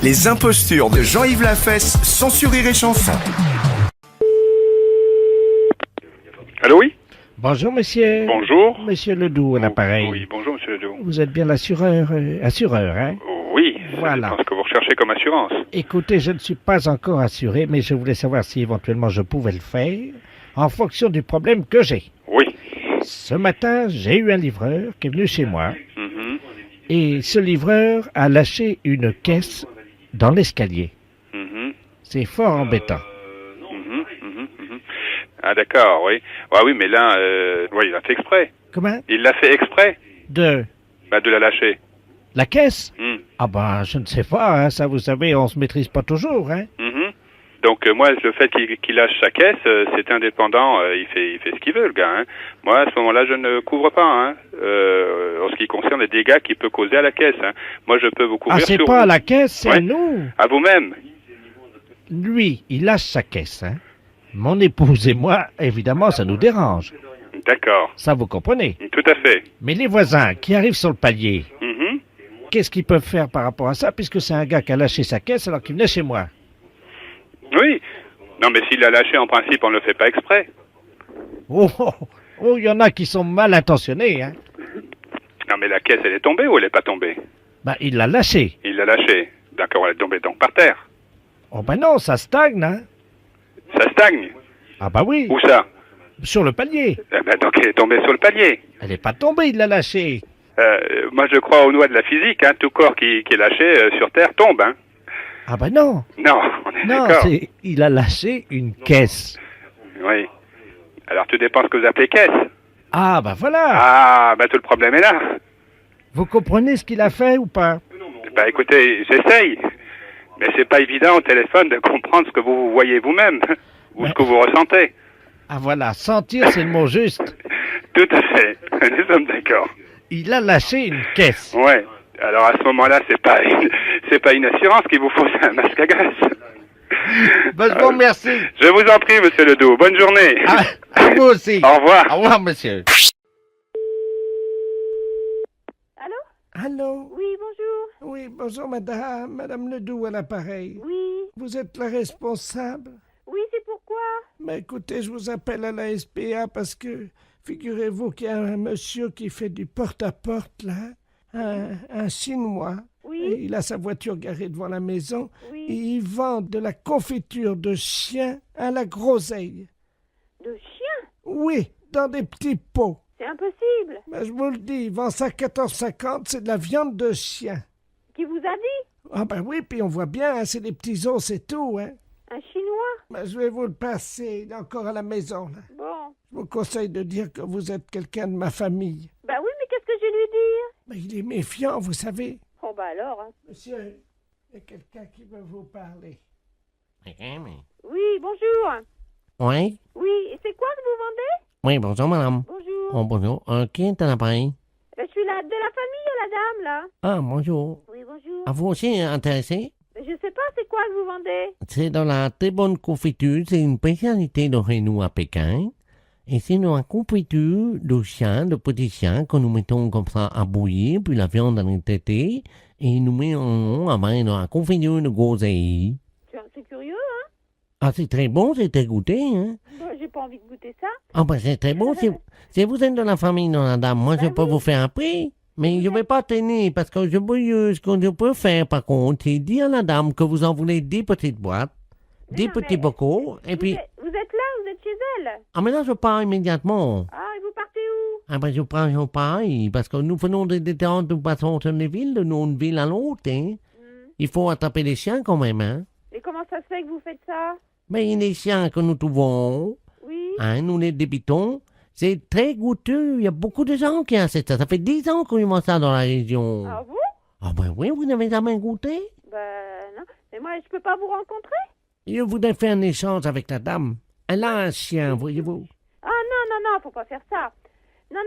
Les impostures de Jean-Yves Lafesse sont sur Rire et Chanson. Allô, oui? Bonjour, monsieur. Bonjour. Monsieur Ledoux, à l'appareil. Oui, bonjour, monsieur Ledoux. Vous êtes bien l'assureur, hein? Oui, Voilà. c'est ce que vous recherchez comme assurance. Écoutez, je ne suis pas encore assuré, mais je voulais savoir si éventuellement je pouvais le faire en fonction du problème que j'ai. Oui. Ce matin, j'ai eu un livreur qui est venu chez moi Mhm. et ce livreur a lâché une caisse dans l'escalier. Mhm. C'est fort embêtant. Mhm. Mhm. Mhm. Ah d'accord, oui. Ouais, oui, mais là, ouais, il a fait exprès. Comment? Il l'a fait exprès De de la lâcher. la caisse? Mhm. Ah ben, je ne sais pas, hein, ça vous savez, on se maîtrise pas toujours, hein. Mhm. Donc moi, le fait qu'il lâche sa caisse, c'est indépendant. Il fait ce qu'il veut, le gars. Hein. Moi, à ce moment-là, je ne couvre pas. Hein, en ce qui concerne les dégâts qu'il peut causer à la caisse. Hein. Moi, je peux vous couvrir. Ah, c'est sur pas à vous. la caisse, c'est Ouais. à nous. À vous-même. Lui, il lâche sa caisse, hein. Mon épouse et moi, évidemment, ça nous dérange. D'accord. Ça, vous comprenez. Tout à fait. Mais les voisins qui arrivent sur le palier, Mhm. qu'est-ce qu'ils peuvent faire par rapport à ça, puisque c'est un gars qui a lâché sa caisse alors qu'il venait chez moi? Oui. Non, mais s'il l'a lâché, en principe, on ne le fait pas exprès. Oh, il y en a qui sont mal intentionnés, hein. Non, mais la caisse, elle est tombée ou elle n'est pas tombée? Ben, il l'a lâché. Il l'a lâchée. D'accord, elle est tombée donc par terre. Oh ben non, ça stagne, hein. Ça stagne. Ah bah oui, Où ça? sur le palier. Eh ben, donc elle est tombée sur le palier. Elle n'est pas tombée, il l'a lâché. Moi, je crois aux lois de la physique. Hein. Tout corps qui est lâché sur terre tombe. Hein. Ah ben non, Non, on est non, d'accord. il a lâché une caisse. Oui. Alors, tout dépend ce que vous appelez caisse. Ah ben voilà, Ah, tout le problème est là. vous comprenez ce qu'il a fait ou pas? Écoutez, j'essaye. Mais c'est pas évident au téléphone de comprendre ce que vous voyez vous-même. Ou ce que vous ressentez. Ah voilà, sentir c'est le mot juste. Tout à fait. Nous sommes d'accord. Il a lâché une caisse. Ouais. Alors, à ce moment-là, c'est pas une assurance qu'il vous faut, c'est un masque à gaz. Ben, je vous remercie. Je vous en prie, monsieur Ledoux. Bonne journée. À vous aussi. Au revoir. Au revoir, monsieur. Allô? Allô? Oui, bonjour. Oui, bonjour madame, madame Ledoux à l'appareil. Oui. Vous êtes la responsable? Oui, c'est pourquoi? Mais écoutez, je vous appelle à la SPA parce que Figurez-vous qu'il y a un monsieur qui fait du porte-à-porte, là, un Chinois. Oui. Et il a sa voiture garée devant la maison. Oui. Et il vend de la confiture de chien à la groseille. De chien? Oui, dans des petits pots. C'est impossible. Ben, je vous le dis, il vend ça 14,50, c'est de la viande de chien. Qui vous a dit? Ah ben oui, puis on voit bien, hein, c'est des petits os, c'est tout, hein. Un Chinois? Ben, je vais vous le passer, il est encore à la maison, là. Bon. Je vous conseille de dire que vous êtes quelqu'un de ma famille. Bah oui, mais qu'est-ce que je vais lui dire? Mais il est méfiant, vous savez. Oh bah alors, hein. Monsieur, il y a quelqu'un qui veut vous parler. Oui, bonjour. Oui? Oui, et c'est quoi que vous vendez? Oui, bonjour, madame. Bonjour. Oh, bonjour. Qui est à l'appareil? Je suis de la famille, la dame, là. Ah, bonjour. Oui, bonjour. À vous aussi intéressé? Je sais pas, c'est quoi que vous vendez? C'est dans la très bonne confiture. C'est une spécialité de chez nous à Pékin. Et c'est dans la confiture de chien, de petits chiens, que nous mettons comme ça à bouillir, puis la viande en est traitée, et nous mettons dans la confiture de groseille. C'est curieux, hein? Ah, c'est très bon, c'est très goûté, hein? Bah, j'ai pas envie de goûter ça. Ah, ben c'est très bon. Si vous êtes de la famille, non, la dame, moi, je peux vous faire un prix. Mais je vais pas tenir, parce que ce que je peux faire, par contre, c'est dire à la dame que vous en voulez 10 petites boîtes, 10 petits bocaux, et puis... Vous êtes là, vous êtes chez elle? Ah, mais là, je pars immédiatement. Ah, et vous partez où? Ah, ben, je pars, parce que nous faisons des détentes, nous passons sur les villes, de une ville à l'autre, hein. Il faut attraper les chiens, quand même, hein. Et comment ça se fait que vous faites ça? Mais les chiens que nous trouvons, Oui. hein, nous les débitons, c'est très goûteux. Il y a beaucoup de gens qui achètent ça. Ça fait 10 ans qu'on y mange ça dans la région. Ah bon? Ah ben oui, vous n'avez jamais goûté? Ben non. Mais moi, je peux pas vous rencontrer? Je voudrais faire un échange avec la dame. Elle a un chien, voyez-vous. Ah non, faut pas faire ça. Non.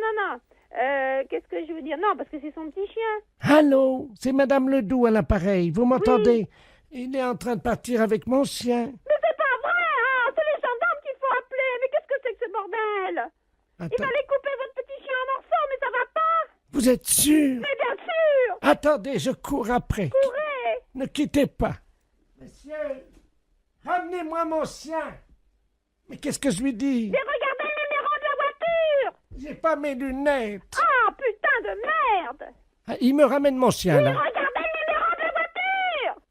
Qu'est-ce que je veux dire? Non, parce que c'est son petit chien. Allô, c'est Madame Ledoux à l'appareil, vous m'entendez? Il est en train de partir avec mon chien. Mais c'est pas vrai, hein! C'est les gendarmes qu'il faut appeler. Mais qu'est-ce que c'est que ce bordel? Il Attends, allait couper votre petit chien en morceaux, mais ça va pas! vous êtes sûr? Mais bien sûr! Attendez, je cours après. Courez! Ne quittez pas. Monsieur, ramenez-moi mon chien. Mais qu'est-ce que je lui dis? J'ai regardé le numéro de la voiture! J'ai pas mes lunettes. Ah, putain de merde! Ah, il me ramène mon chien, là. Regardez le numéro de la voiture!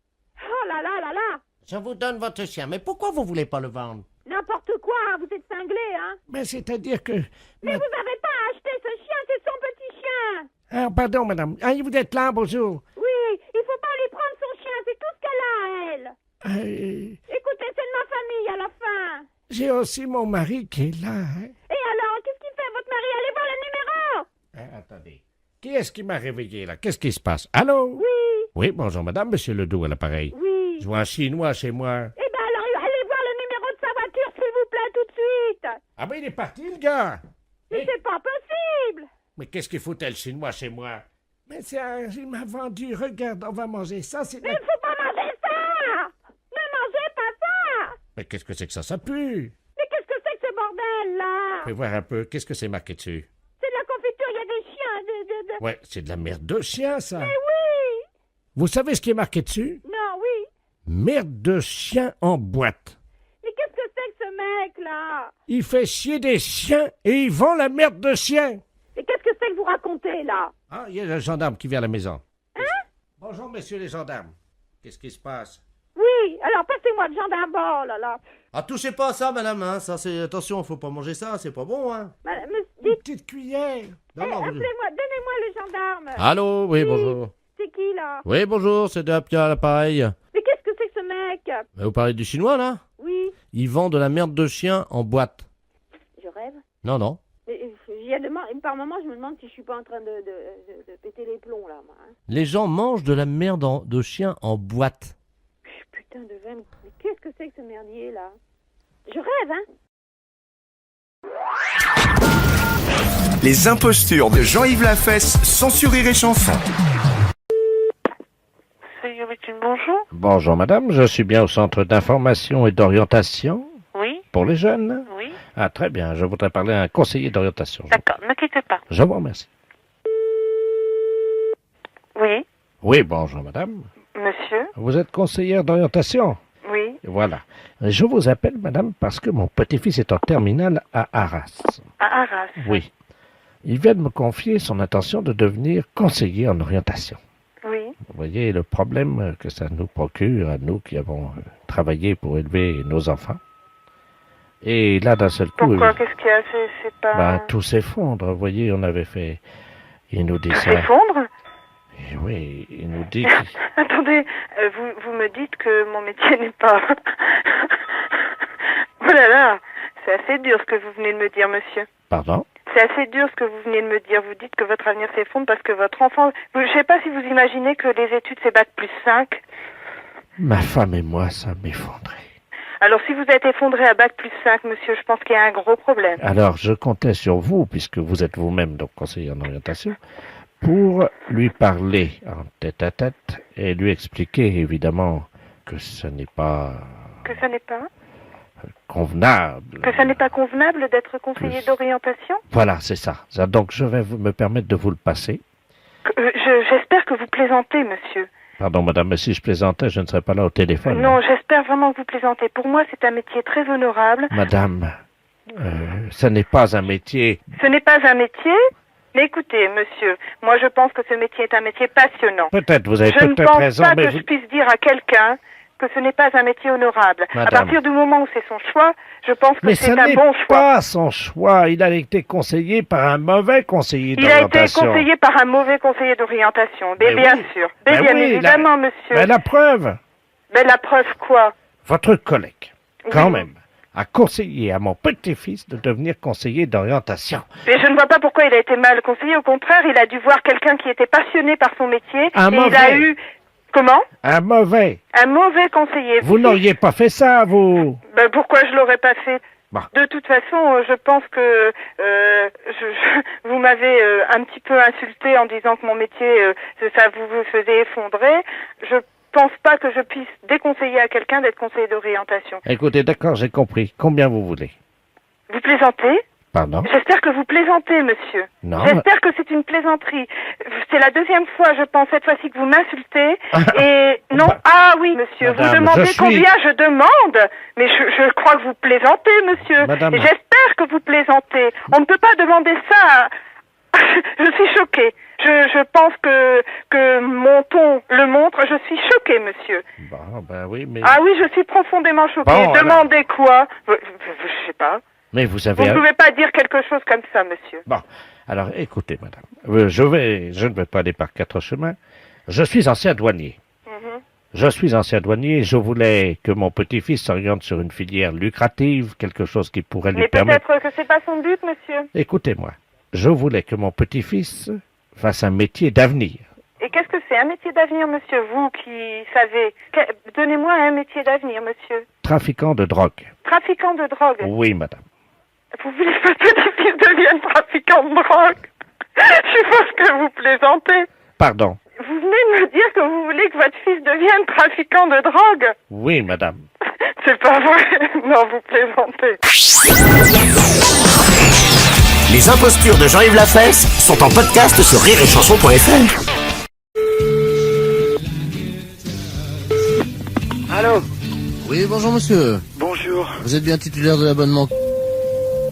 Oh là là là là! Je vous donne votre chien, mais pourquoi vous voulez pas le vendre? N'importe quoi, hein, vous êtes cinglé, hein? Mais c'est-à-dire que... Mais vous avez pas acheté ce chien, c'est son petit chien! Ah, pardon, madame. Ah, vous êtes là, bonjour. Oui, il faut pas lui prendre son chien, c'est tout ce qu'elle a, elle! Écoutez, c'est de ma famille à la fin! J'ai aussi mon mari qui est là, hein. Et alors, qu'est-ce qu'il fait, votre mari? Allez voir le numéro! Attendez. Qui est-ce qui m'a réveillé, là? Qu'est-ce qui se passe? Allô? Oui, Oui, bonjour, madame, monsieur Ledoux à l'appareil. oui. Je vois un Chinois chez moi. Eh ben alors, allez voir le numéro de sa voiture, s'il vous plaît, tout de suite! Ah ben, il est parti, le gars. Mais c'est pas possible! Mais qu'est-ce qu'il foutait, le Chinois, chez moi? Mais il m'a vendu. Regarde, on va manger ça, c'est... Mais il faut pas manger ça! Ne mangez pas ça! Mais qu'est-ce que c'est que ça? Ça pue. Mais qu'est-ce que c'est que ce bordel, là? Fais voir un peu. Qu'est-ce que c'est marqué dessus? C'est de la confiture, il y a des chiens, Ouais, c'est de la merde de chien, ça. Mais oui! Vous savez ce qui est marqué dessus? Non, oui. Merde de chien en boîte. Mais qu'est-ce que c'est que ce mec-là? Il fait chier des chiens et il vend la merde de chien. Et qu'est-ce que c'est que vous racontez, là? Ah, il y a un gendarme qui vient à la maison. Hein? Bonjour, messieurs les gendarmes. Qu'est-ce qui se passe? Oui, alors passez-moi le gendarme, oh là là. Ah, touchez pas à ça, madame, hein. Ça, c'est... Attention, faut pas manger ça, c'est pas bon, hein. Madame, Une dites, petite cuillère. appelez-moi, donnez-moi le gendarme. Allô, oui, bonjour. C'est qui, là? Oui, bonjour, c'est Dapia à l'appareil. Mais qu'est-ce que c'est que ce mec? Mais vous parlez du chinois, là? Oui, Il vend de la merde de chien en boîte. je rêve. Non. Mais, par moment, je me demande si je suis pas en train de péter les plombs, là, moi. Hein. Les gens mangent de la merde de chien en boîte. Putain de veine. Mais qu'est-ce que c'est que ce merdier, là? Je rêve, hein? Les impostures de Jean-Yves Lafesse, sans Rire et Chanson. Bonjour. Bonjour, madame. Je suis bien au centre d'information et d'orientation Oui, pour les jeunes. oui. Ah, très bien. Je voudrais parler à un conseiller d'orientation. D'accord, ne quittez pas. Je vous remercie. Oui, Oui, bonjour, madame. monsieur. Vous êtes conseillère d'orientation? Oui. Voilà. Je vous appelle, madame, parce que mon petit-fils est en terminale à Arras. À Arras. Oui. Il vient de me confier son intention de devenir conseiller en orientation. Oui. Vous voyez le problème que ça nous procure à nous qui avons travaillé pour élever nos enfants. Et là, d'un seul coup... Pourquoi? Qu'est-ce qu'il y a? C'est pas... Ben, tout s'effondre. Vous voyez, on avait fait... Il nous dit Tout ça. s'effondre? Et oui, il nous dit... Attendez, vous me dites que mon métier n'est pas... Oh là là, c'est assez dur ce que vous venez de me dire, monsieur. Pardon? C'est assez dur ce que vous venez de me dire. Vous dites que votre avenir s'effondre parce que votre enfant... Je ne sais pas si vous imaginez que les études, c'est bac plus 5. Ma femme et moi, ça m'effondrait. Alors, si vous êtes effondré à bac plus 5, monsieur, je pense qu'il y a un gros problème. Alors, je comptais sur vous, puisque vous êtes vous-même donc conseiller en orientation, pour lui parler en tête-à-tête et lui expliquer, évidemment, que ce n'est pas... Que ça n'est pas... convenable. Que ça n'est pas convenable d'être conseiller d'orientation? Voilà, c'est ça. Donc, je vais me permettre de vous le passer. J'espère que vous plaisantez, monsieur. Pardon, madame, mais si je plaisantais, je ne serais pas là au téléphone. Non, j'espère vraiment que vous plaisantez. Pour moi, c'est un métier très honorable. Madame, ce n'est pas un métier... Ce n'est pas un métier? Mais écoutez, monsieur, moi je pense que ce métier est un métier passionnant. Peut-être, vous avez peut-être raison, je ne pense pas mais que je puisse dire à quelqu'un que ce n'est pas un métier honorable. Madame. À partir du moment où c'est son choix, je pense que mais c'est ce un n'est bon choix. pas son choix. Il a été conseillé par un mauvais conseiller Il a été d'orientation. conseillé par un mauvais conseiller d'orientation. Mais Mais bien oui. sûr. Mais Mais bien oui, évidemment, monsieur. Mais la preuve, Mais la preuve quoi? votre collègue, quand Oui. même, a conseillé à mon petit-fils de devenir conseiller d'orientation. Mais je ne vois pas pourquoi il a été mal conseillé. Au contraire, il a dû voir quelqu'un qui était passionné par son métier. Un et il a mauvais. eu... Comment? Un mauvais. Un mauvais conseiller. Vous n'auriez pas fait ça, vous. Ben, pourquoi je l'aurais pas fait? Bon. De toute façon, je pense que vous m'avez un petit peu insulté en disant que mon métier, ça vous faisait effondrer. Je pense pas que je puisse déconseiller à quelqu'un d'être conseiller d'orientation. Écoutez, d'accord, j'ai compris. Combien vous voulez? Vous plaisantez? Pardon? J'espère que vous plaisantez, monsieur. Non. J'espère que c'est une plaisanterie. C'est la deuxième fois, je pense, cette fois-ci que vous m'insultez. Et non, ah oui, monsieur, Madame, vous demandez je suis- combien je demande. Mais je crois que vous plaisantez, monsieur. Madame. Et j'espère que vous plaisantez. On ne peut pas demander ça. Je suis choquée. Je pense que mon ton le montre. Je suis choquée, monsieur. Bon, ben oui, mais... Ah oui, je suis profondément choquée. Bon, alors. Demandez quoi? Je sais pas. Mais vous Vous avez... ne pouvez pas dire quelque chose comme ça, monsieur. Bon, alors écoutez, madame, je ne vais pas aller par quatre chemins. Je suis ancien douanier. Mhm. Je suis ancien douanier et je voulais que mon petit-fils s'oriente sur une filière lucrative, quelque chose qui pourrait lui Mais permettre... peut-être que c'est pas son but, monsieur. Écoutez-moi, je voulais que mon petit-fils fasse un métier d'avenir. Et qu'est-ce que c'est un métier d'avenir, monsieur, vous qui savez? Donnez-moi un métier d'avenir, monsieur. Trafiquant de drogue. Trafiquant de drogue. Oui, madame. Vous voulez que votre petit-fils devienne trafiquant de drogue? Je suppose que vous plaisantez. Pardon. Vous venez de me dire que vous voulez que votre fils devienne trafiquant de drogue? Oui, madame. C'est pas vrai. Non, vous plaisantez. Les impostures de Jean-Yves Lafesse sont en podcast sur rireetchanson.fr. Allô? Oui, bonjour monsieur. Bonjour. Vous êtes bien titulaire de l'abonnement?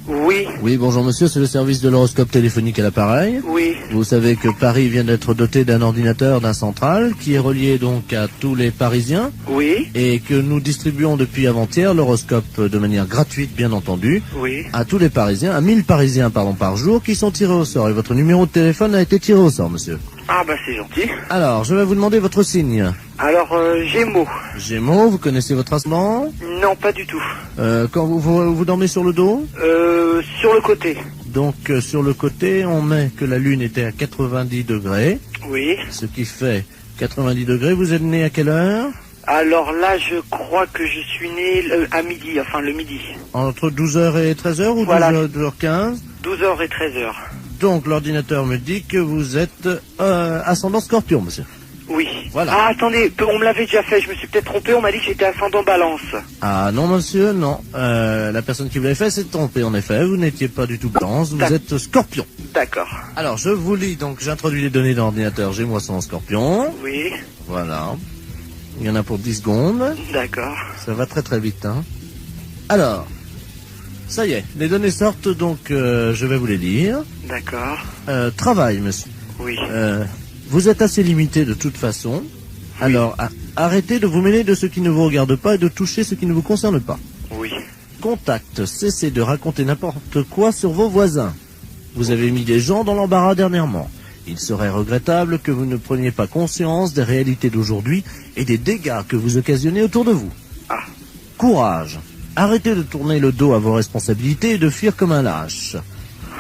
Oui, Oui, bonjour monsieur, c'est le service de l'horoscope téléphonique à l'appareil. oui, Vous savez que Paris vient d'être doté d'un ordinateur, d'un central, qui est relié donc à tous les Parisiens, oui, et que nous distribuons depuis avant-hier l'horoscope de manière gratuite, bien entendu, oui. à tous les Parisiens, à 1000 Parisiens par jour, qui sont tirés au sort. Et votre numéro de téléphone a été tiré au sort, monsieur. Ah bah c'est gentil. Alors, je vais vous demander votre signe. Alors, Gémeaux. Gémeaux, vous connaissez votre ascendant? Non, pas du tout. Quand vous dormez sur le dos? Sur le côté. Donc sur le côté, on met que la Lune était à 90 degrés, Oui. ce qui fait 90 degrés. Vous êtes né à quelle heure? Alors là, je crois que je suis né à midi, enfin le midi. Entre 12h et 13h ou Voilà. 12h15? 12h et 13h. Donc l'ordinateur me dit que vous êtes ascendant Scorpion, monsieur. Oui. Voilà. Ah, attendez, on me l'avait déjà fait, je me suis peut-être trompé, on m'a dit que j'étais ascendant Balance. Ah non, monsieur, non. La personne qui vous l'avait fait s'est trompée, en effet. Vous n'étiez pas du tout Balance, vous êtes Scorpion. D'accord. Alors, je vous lis, donc j'introduis les données de l'ordinateur. J'ai moi son Scorpion. Oui. Voilà. Il y en a pour 10 secondes. D'accord. Ça va très très vite, hein. Alors, ça y est, les données sortent, donc je vais vous les lire. D'accord. Travail, monsieur. Oui. Vous êtes assez limité de toute façon. Alors, arrêtez de vous mêler de ce qui ne vous regarde pas et de toucher ce qui ne vous concerne pas. Oui. Contact, cessez de raconter n'importe quoi sur vos voisins. Vous avez mis des gens dans l'embarras dernièrement. Il serait regrettable que vous ne preniez pas conscience des réalités d'aujourd'hui et des dégâts que vous occasionnez autour de vous. Ah. Courage. Arrêtez de tourner le dos à vos responsabilités et de fuir comme un lâche.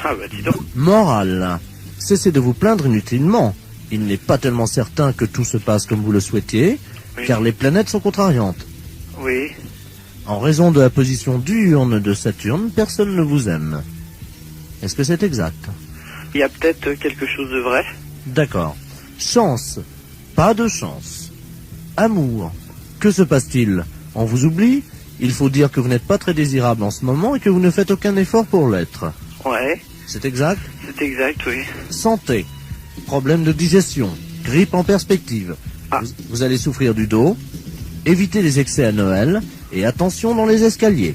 Ah bah dis donc. Morale. Cessez de vous plaindre inutilement. Il n'est pas tellement certain que tout se passe comme vous le souhaitiez, Oui. car les planètes sont contrariantes. Oui. En raison de la position diurne de Saturne, personne ne vous aime. Est-ce que c'est exact? Il y a peut-être quelque chose de vrai. D'accord. Chance. Pas de chance. Amour. Que se passe-t-il? On vous oublie? Il faut dire que vous n'êtes pas très désirable en ce moment et que vous ne faites aucun effort pour l'être. Ouais. C'est exact? C'est exact, oui. Santé. Problème de digestion. Grippe en perspective. Ah. Vous allez souffrir du dos. Évitez les excès à Noël. Et attention dans les escaliers.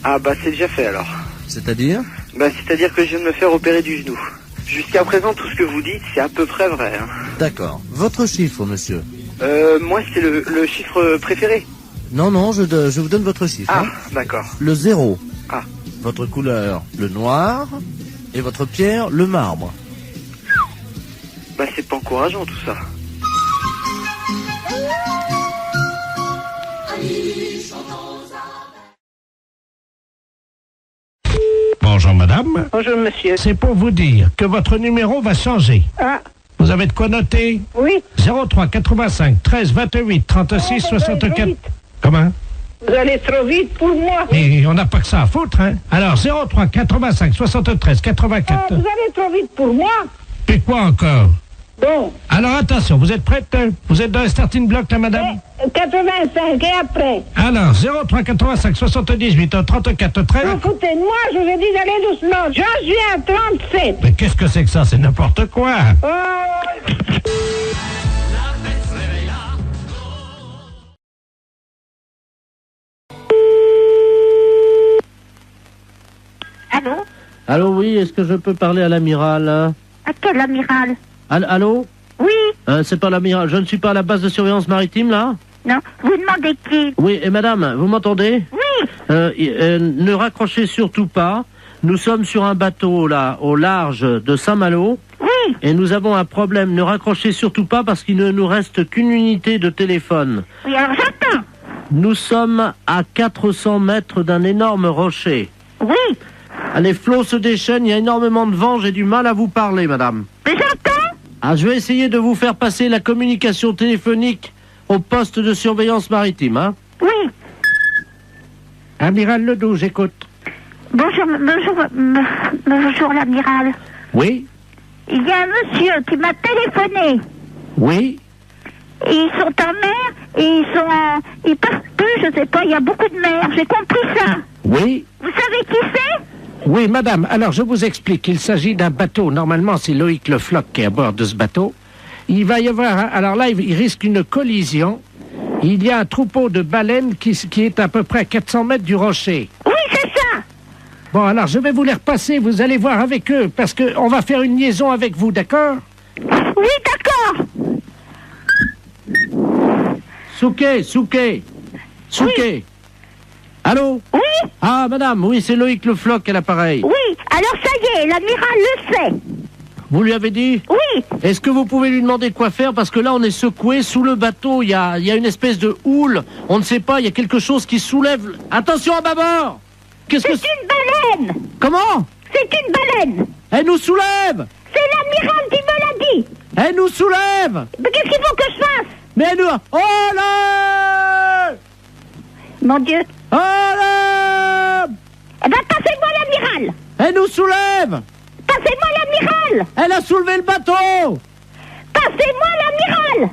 Ah bah c'est déjà fait alors. C'est-à-dire? Bah c'est-à-dire que je viens de me faire opérer du genou. Jusqu'à présent, tout ce que vous dites, c'est à peu près vrai. Hein. D'accord. Votre chiffre, monsieur? Moi, c'est le chiffre préféré. Non, je vous donne votre chiffre. Ah, hein. d'accord. Le 0. Ah. Votre couleur, le noir. Et votre pierre, le marbre. Bah c'est pas encourageant tout ça. Bonjour madame. Bonjour monsieur. C'est pour vous dire que votre numéro va changer. Ah, Vous avez de quoi noter? oui. 03 85 13 28 36 64. vite. Comment? Vous allez trop vite pour moi. Et on n'a pas que ça à foutre, hein? Alors 03 85 73 84. Vous allez trop vite pour moi. Et quoi encore? Bon, Alors attention, vous êtes prête? Vous êtes dans le starting block là, madame? 85 et après. Alors 03 85 78 34 13. Écoutez, moi, je vous ai dit d'aller doucement. J'en suis à 37. Mais qu'est-ce que c'est que ça? C'est n'importe quoi. Oh. Allô? Allô, oui, est-ce que je peux parler à l'amiral? À quel amiral? Allô? Oui? C'est pas l'amiral, je ne suis pas à la base de surveillance maritime, là? Non? Vous demandez qui? Oui, et madame, vous m'entendez? Oui? Ne raccrochez surtout pas. Nous sommes sur un bateau, là, au large de Saint-Malo. Oui? Et nous avons un problème. Ne raccrochez surtout pas parce qu'il ne nous reste qu'une unité de téléphone. Oui, alors j'entends. Nous sommes à 400 mètres d'un énorme rocher. Oui? Les flots se déchaînent, il y a énormément de vent, j'ai du mal à vous parler, madame. Mais j'entends? Ah, je vais essayer de vous faire passer la communication téléphonique au poste de surveillance maritime, hein? Oui? Amiral Ledoux, j'écoute. Bonjour l'amiral. Oui? Il y a un monsieur qui m'a téléphoné. Oui? Et ils sont en mer et ils peuvent plus, je sais pas, il y a beaucoup de mer. J'ai compris ça. Oui? Vous savez qui c'est? Oui, madame, alors je vous explique. Il s'agit d'un bateau. Normalement, c'est Loïc Le Floch qui est à bord de ce bateau. Il va y avoir... Alors là, il risque une collision. Il y a un troupeau de baleines qui est à peu près à 400 mètres du rocher. Oui, c'est ça. Bon, alors je vais vous les repasser. Vous allez voir avec eux, parce qu'on va faire une liaison avec vous, d'accord? Oui, d'accord. Souquet. Oui. Allô? Oui? Ah, madame, oui, c'est Loïc Le Floch à l'appareil. Oui, alors ça y est, l'amiral le sait. Vous lui avez dit? Oui. Est-ce que vous pouvez lui demander quoi faire? Parce que là, on est secoué sous le bateau. Il y a une espèce de houle. On ne sait pas, il y a quelque chose qui soulève. Attention à bâbord! Qu'est-ce que C'est une baleine. Comment? C'est une baleine. Elle nous soulève! C'est l'amiral qui me l'a dit. Elle nous soulève! Mais qu'est-ce qu'il faut que je fasse? Mais elle nous... Oh là! Mon Dieu. Oh là! Eh ben, passez-moi l'amiral. Elle nous soulève! Passez-moi l'amiral. Elle a soulevé le bateau! Passez-moi l'amiral.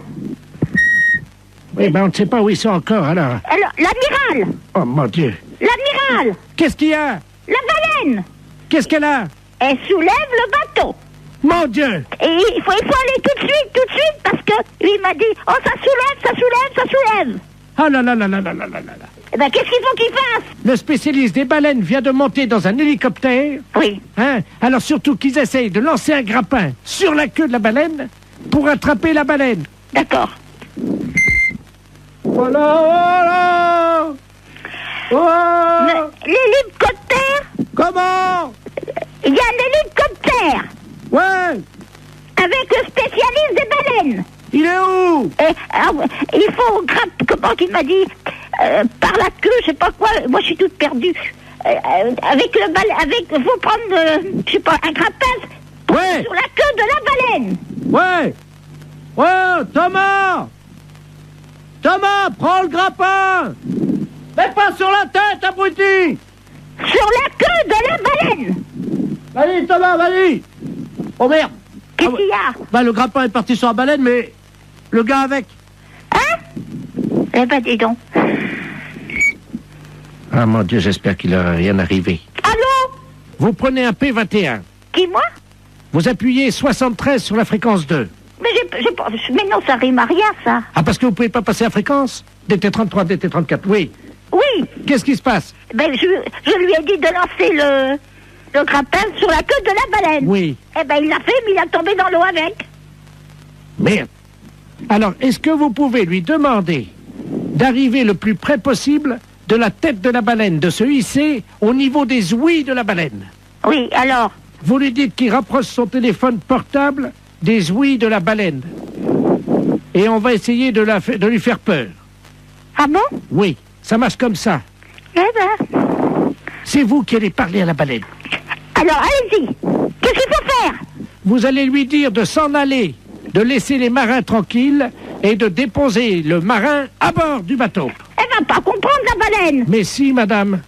Oui, ben on ne sait pas où ils sont encore, alors. Alors, l'amiral. Oh, mon Dieu. L'amiral. Qu'est-ce qu'il y a? La baleine. Qu'est-ce qu'elle a? Elle soulève le bateau. Mon Dieu! Et il faut aller tout de suite, parce que lui il m'a dit, oh ça soulève. Ah là là là là là là là là. Eh ben qu'est-ce qu'il faut qu'il fasse? Le spécialiste des baleines vient de monter dans un hélicoptère. Oui. Hein? Alors surtout qu'ils essayent de lancer un grappin sur la queue de la baleine pour attraper la baleine. D'accord. Voilà, L'hélicoptère? Comment? Il y a un hélicoptère Ouais. avec le spécialiste des baleines. Il est où? Il faut comment qu'il m'a dit, par la queue, je sais pas quoi. Moi, je suis toute perdue. Avec le faut prendre, je sais pas, un grappin sur la queue de la baleine. Ouais. Ouais, Thomas, prends le grappin. Mais pas sur la tête, abruti. Sur la queue de la baleine. Vas-y, Thomas, vas-y. Oh merde. Qu'est-ce qu'il y a? Bah, le grappin est parti sur la baleine, mais le gars avec. Hein? Eh ben, dis donc. Ah, mon Dieu, j'espère qu'il n'a rien arrivé. Allô? Vous prenez un P21. Qui, moi? Vous appuyez 73 sur la fréquence 2. Mais non, ça rime à rien, ça. Ah, parce que vous pouvez pas passer la fréquence? DT33, DT34, oui. Oui. Qu'est-ce qui se passe? Ben, je lui ai dit de lancer le grappin sur la queue de la baleine. Oui. Eh ben, il l'a fait, mais il a tombé dans l'eau avec. Merde. Alors, est-ce que vous pouvez lui demander d'arriver le plus près possible de la tête de la baleine, de se hisser au niveau des ouïes de la baleine? Oui, alors? Vous lui dites qu'il rapproche son téléphone portable des ouïes de la baleine. Et on va essayer de lui faire peur. Ah bon? Oui, ça marche comme ça. Eh ben... C'est vous qui allez parler à la baleine. Alors, allez-y. Qu'est-ce qu'il faut faire? Vous allez lui dire de s'en aller, de laisser les marins tranquilles et de déposer le marin à bord du bateau. Elle va pas comprendre, la baleine. Mais si, madame.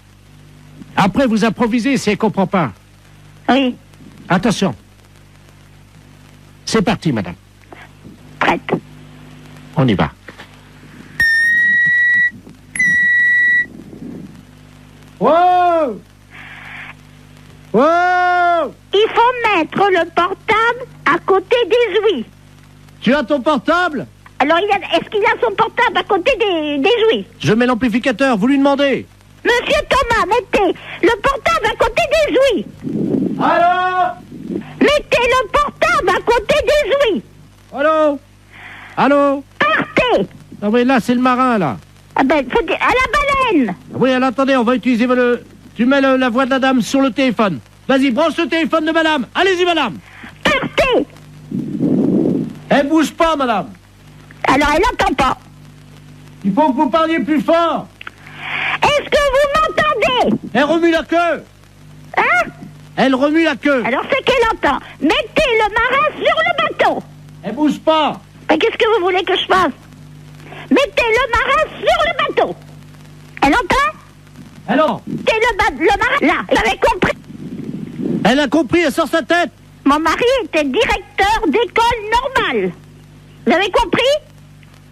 Après, vous improvisez si elle comprend pas. Oui. Attention. C'est parti, madame. Prête. On y va. Wow! Wow! Il faut mettre le portable à côté des ouïes. Tu as ton portable? Alors, est-ce qu'il a son portable à côté des ouïes? Je mets l'amplificateur, vous lui demandez. Monsieur Thomas, mettez le portable à côté des ouïes. Allô? Mettez le portable à côté des ouïes. Allô? Allô? Partez. Ah oui, là, c'est le marin, là. Ah ben, faut dire, à la baleine. Oui, alors attendez, on va utiliser tu mets la voix de la dame sur le téléphone. Vas-y, branche le téléphone de madame. Allez-y, madame. Partez. Elle bouge pas, madame. Alors, elle n'entend pas. Il faut que vous parliez plus fort. Est-ce que vous m'entendez? Elle remue la queue. Hein? Elle remue la queue. Alors, c'est qu'elle entend. Mettez le marin sur le bateau. Elle bouge pas. Mais qu'est-ce que vous voulez que je fasse? Mettez le marin sur le bateau. Elle entend? Alors? Mettez le marin là. Vous avez compris? Elle a compris, elle sort sa tête. Mon mari était directeur d'école normale. Vous avez compris?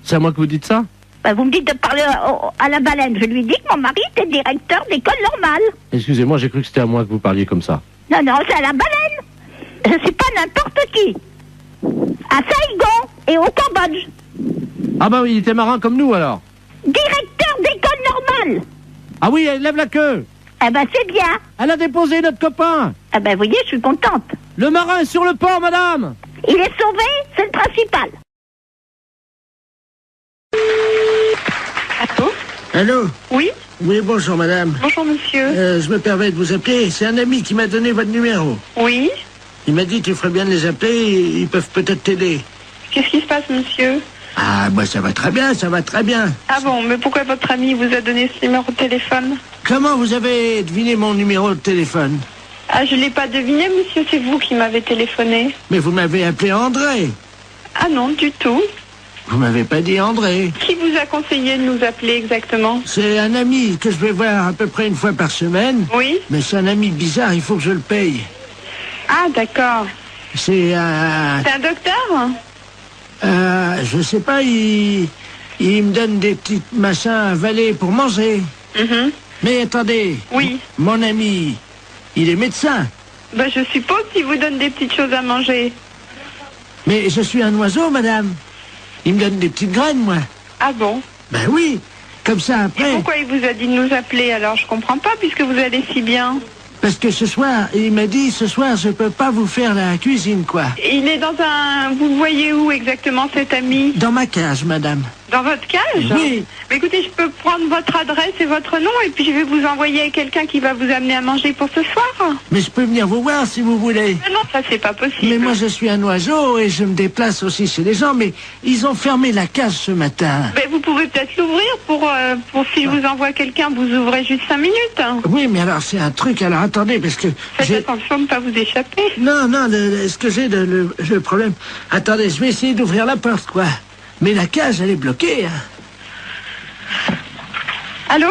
C'est à moi que vous dites ça? Ben, vous me dites de parler à la baleine. Je lui dis que mon mari était directeur d'école normale. Excusez-moi, j'ai cru que c'était à moi que vous parliez comme ça. Non, non, c'est à la baleine. Je suis pas n'importe qui. À Saigon et au Cambodge. Ah bah oui, il était marin comme nous alors. Directeur d'école normale. Ah oui, elle lève la queue. Eh ben, c'est bien. Elle a déposé notre copain. Eh ben, vous voyez, je suis contente. Le marin est sur le port, madame. Il est sauvé, c'est le principal. Allô? Allô? Oui? Oui, bonjour madame. Bonjour monsieur. Je me permets de vous appeler. C'est un ami qui m'a donné votre numéro. Oui? Il m'a dit tu ferais bien de les appeler, ils peuvent peut-être t'aider. Qu'est-ce qui se passe monsieur? Ah, bah ça va très bien, ça va très bien. Ah bon, mais pourquoi votre ami vous a donné ce numéro de téléphone? Comment vous avez deviné mon numéro de téléphone? Ah, je l'ai pas deviné monsieur, c'est vous qui m'avez téléphoné. Mais vous m'avez appelé André. Ah non, du tout. Vous m'avez pas dit André. Qui vous a conseillé de nous appeler exactement? C'est un ami que je vais voir à peu près une fois par semaine. Oui? Mais c'est un ami bizarre, il faut que je le paye. Ah d'accord. C'est un... C'est un docteur? je sais pas, il me donne des petits machins à avaler pour manger. Mhm. Mais attendez. Oui. Mon ami, il est médecin. Ben, je suppose qu'il vous donne des petites choses à manger. Mais je suis un oiseau, madame. Il me donne des petites graines, moi. Ah bon? Ben oui, comme ça après... Et pourquoi il vous a dit de nous appeler alors? Je comprends pas, puisque vous allez si bien. Parce que ce soir, il m'a dit, ce soir, je peux pas vous faire la cuisine, quoi. Il est dans un... Vous le voyez où exactement, cet ami? Dans ma cage, madame. Dans votre cage? Oui. Mais écoutez, je peux prendre votre adresse et votre nom, et puis je vais vous envoyer quelqu'un qui va vous amener à manger pour ce soir. Mais je peux venir vous voir si vous voulez. Mais non, ça c'est pas possible. Mais moi je suis un oiseau et je me déplace aussi chez les gens, mais ils ont fermé la cage ce matin. Mais vous pouvez peut-être l'ouvrir pour si je vous envoie quelqu'un, vous ouvrez juste 5 minutes. Oui, mais alors c'est un truc, alors attendez, parce que... Faites attention de ne pas vous échapper. Non, non, ce que j'ai le problème... Attendez, je vais essayer d'ouvrir la porte, quoi. Mais la cage, elle est bloquée, hein. Allô?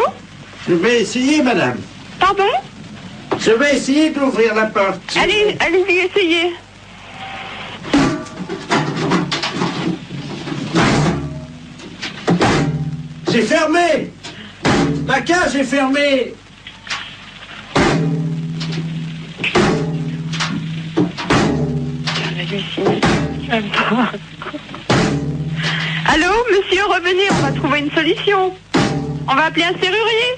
Je vais essayer, madame. Pardon? Je vais essayer d'ouvrir la porte. Allez, allez-y, essayez. C'est fermé. Ma cage est fermée. Allô, monsieur, revenez, on va trouver une solution. On va appeler un serrurier.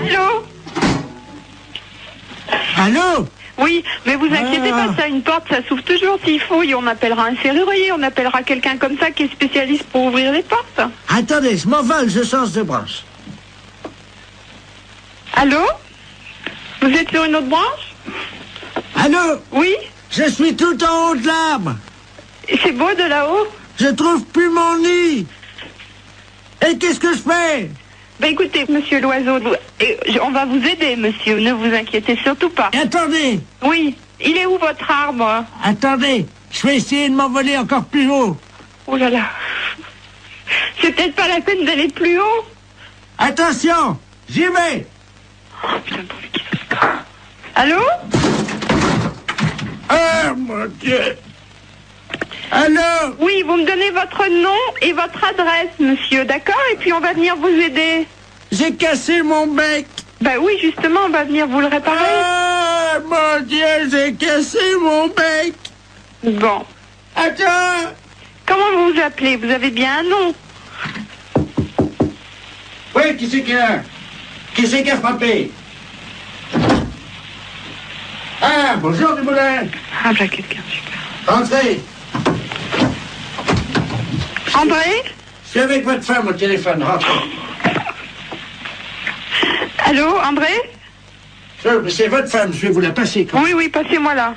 Allô? Allô? Oui, mais vous inquiétez pas, ça, une porte, ça s'ouvre toujours s'il faut, et on appellera un serrurier, on appellera quelqu'un comme ça qui est spécialiste pour ouvrir les portes. Attendez, je m'envole, je change de branche. Allô? Vous êtes sur une autre branche? Allô? Oui? Je suis tout en haut de l'arbre. Et c'est beau de là-haut? Je trouve plus mon nid. Et qu'est-ce que je fais? Ben écoutez, monsieur l'oiseau, on va vous aider, monsieur, ne vous inquiétez surtout pas. Et attendez. Oui, il est où votre arbre? Attendez, je vais essayer de m'envoler encore plus haut. Oh là là. C'est peut-être pas la peine d'aller plus haut. Attention, j'y vais. Oh putain, pourvu qu'il fasse pas. Allô? Oh mon Dieu. Allô? Oui, vous me donnez votre nom et votre adresse, monsieur, d'accord? Et puis on va venir vous aider. J'ai cassé mon bec. Bah oui, justement, on va venir vous le réparer. Oh mon Dieu, j'ai cassé mon bec. Bon. Attends. Comment vous vous appelez? Vous avez bien un nom? Oui, qui c'est qui a frappé? Ah, bonjour Dumoulin. Ah, bah quelqu'un, super. Entrez. André? Je suis avec votre femme au téléphone, rentrez. Allô, André? C'est votre femme, je vais vous la passer. Oui, oui, passez-moi là.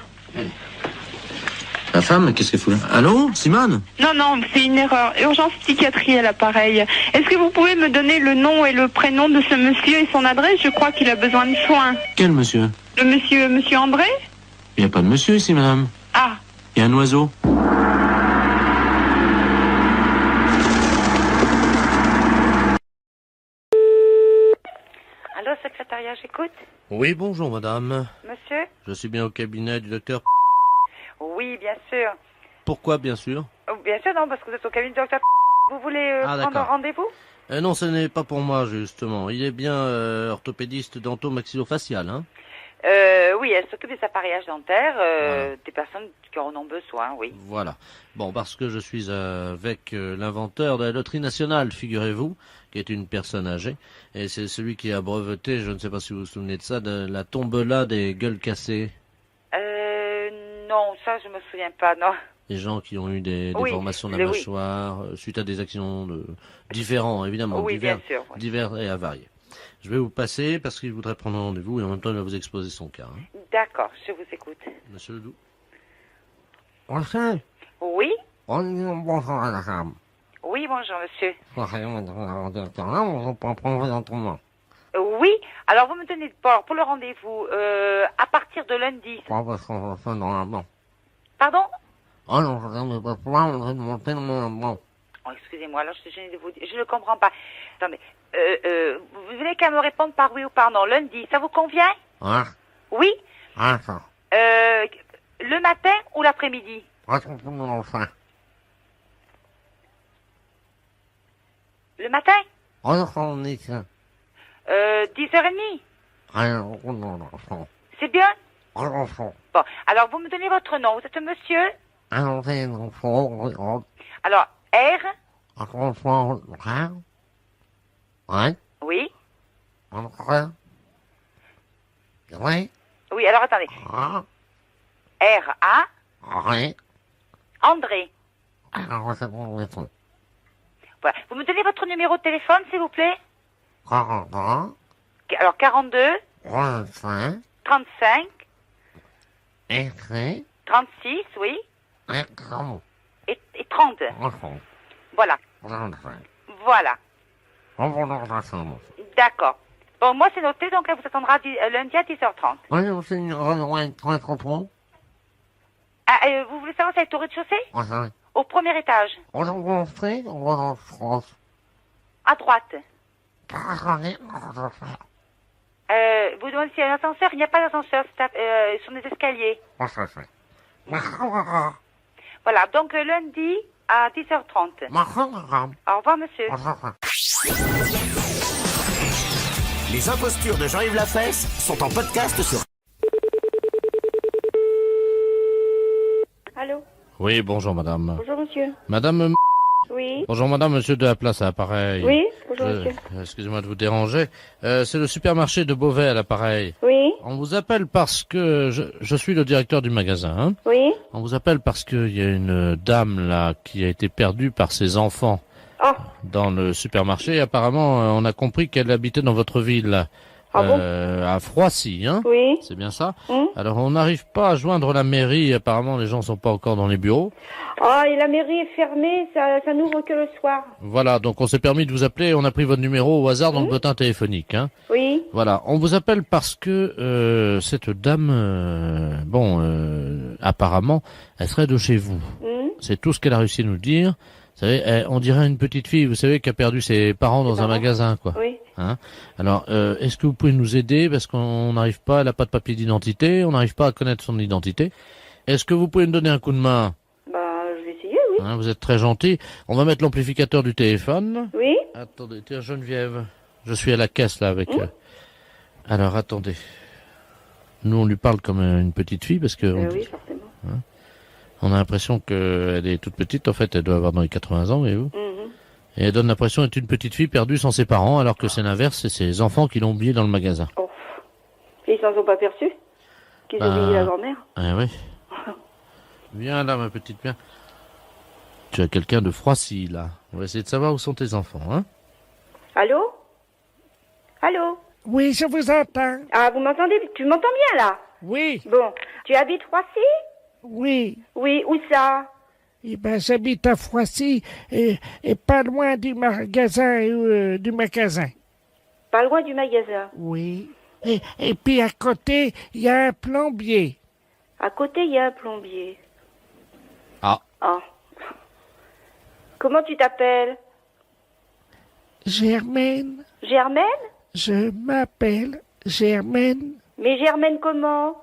La femme, qu'est-ce qu'elle fout là? Allô, Simone? Non, non, c'est une erreur. Urgence psychiatrie à l'appareil. Est-ce que vous pouvez me donner le nom et le prénom de ce monsieur et son adresse? Je crois qu'il a besoin de soins. Quel monsieur? Le monsieur André? Il n'y a pas de monsieur ici, madame. Ah. Il y a un oiseau. Allô, secrétariat, j'écoute. Oui, bonjour, madame. Monsieur? Je suis bien au cabinet du docteur... Oui, bien sûr. Pourquoi, bien sûr? Bien sûr, non, parce que vous êtes au cabinet du docteur. Vous voulez prendre un rendez-vous? Non, ce n'est pas pour moi, justement. Il est bien orthopédiste dento-maxillofacial, hein? Oui, elle s'occupe des appareillages dentaires, des personnes qui en ont besoin, oui. Voilà. Bon, parce que je suis avec l'inventeur de la loterie nationale, figurez-vous, qui est une personne âgée, et c'est celui qui a breveté, je ne sais pas si vous vous souvenez de ça, de la tombola des gueules cassées. Non, ça je me souviens pas, non. Les gens qui ont eu des déformations de la mâchoire, suite à des accidents différents, évidemment, oui, bien sûr, oui. divers et avariés. Je vais vous passer parce qu'il voudrait prendre un rendez-vous et en même temps il va vous exposer son cas. Hein. D'accord, je vous écoute. Monsieur Ledoux. Oui? Oui, bonjour, monsieur. Oui, alors vous me donnez pour le rendez-vous à partir de lundi. Pardon? Oh, excusez-moi, alors je suis gênée de vous dire, je ne comprends pas. Attendez, vous voulez qu'elle me réponde par oui ou par non lundi, ça vous convient? Oui? Le matin ou l'après-midi? Le matin? 10h30? C'est bien? Bon, alors vous me donnez votre nom. Vous êtes monsieur? Alors, R? Oui? Oui, alors attendez. R-A? André. Voilà. Vous me donnez votre numéro de téléphone, s'il vous plaît? Alors, 42 35 36, oui. Et 30. Voilà. Voilà. D'accord. Bon, moi, c'est noté, donc elle vous attendra lundi à 10h30. Vous voulez savoir si elle est au rez-de-chaussée? Au premier étage. À droite. Vous demandez s'il y a un ascenseur? Il n'y a pas d'ascenseur, ce sont des escaliers. Voilà, donc lundi à 10h30. Au revoir, monsieur. Les impostures de Jean-Yves Lafesse sont en podcast sur... Allô? Oui, bonjour madame. Bonjour monsieur. Madame... Oui. Bonjour madame, monsieur de la place à l'appareil. Oui, bonjour monsieur. Excusez-moi de vous déranger. C'est le supermarché de Beauvais à l'appareil. Oui. On vous appelle parce que... Je suis le directeur du magasin. Hein. Oui. On vous appelle parce qu'il y a une dame là qui a été perdue par ses enfants dans le supermarché. Apparemment, on a compris qu'elle habitait dans votre ville. Là. À Froissy, hein? Oui. C'est bien ça? Alors, on n'arrive pas à joindre la mairie. Apparemment, les gens sont pas encore dans les bureaux. Ah, et la mairie est fermée, ça n'ouvre que le soir. Voilà, donc on s'est permis de vous appeler. On a pris votre numéro au hasard dans le bottin téléphonique, hein? Oui. Voilà, on vous appelle parce que cette dame, apparemment, elle serait de chez vous. C'est tout ce qu'elle a réussi à nous dire. Vous savez, on dirait une petite fille, vous savez, qui a perdu ses parents dans un magasin, quoi. Oui. Hein? Alors, est-ce que vous pouvez nous aider parce qu'on n'arrive pas, elle n'a pas de papier d'identité, on n'arrive pas à connaître son identité. Est-ce que vous pouvez nous donner un coup de main? Bah, je vais essayer, oui. Hein, vous êtes très gentil. On va mettre l'amplificateur du téléphone. Oui. Attendez, tiens, Geneviève, je suis à la caisse là avec. Alors, attendez. Nous, on lui parle comme une petite fille parce que. Oui, forcément. Hein, on a l'impression qu'elle est toute petite. En fait, elle doit avoir dans les 80 ans, voyez-vous. Et elle donne l'impression d'être une petite fille perdue sans ses parents, alors que c'est l'inverse, c'est ses enfants qui l'ont oubliée dans le magasin. Oh. Et ils s'en sont pas perçus? Qu'ils ont oublié la grand-mère? Ah oui. Viens là, ma petite, viens. Tu as quelqu'un de Froissy, là. On va essayer de savoir où sont tes enfants, hein? Allô? Allô? Oui, je vous entends. Ah, vous m'entendez? Tu m'entends bien, là? Oui. Bon. Tu habites Froissy? Oui. Oui, où ça? Eh ben, j'habite à Froissy et pas loin du magasin. Pas loin du magasin? Oui. Et puis à côté, il y a un plombier. À côté, il y a un plombier. Ah. Ah. Comment tu t'appelles? Germaine. Germaine? Je m'appelle Germaine. Mais Germaine comment?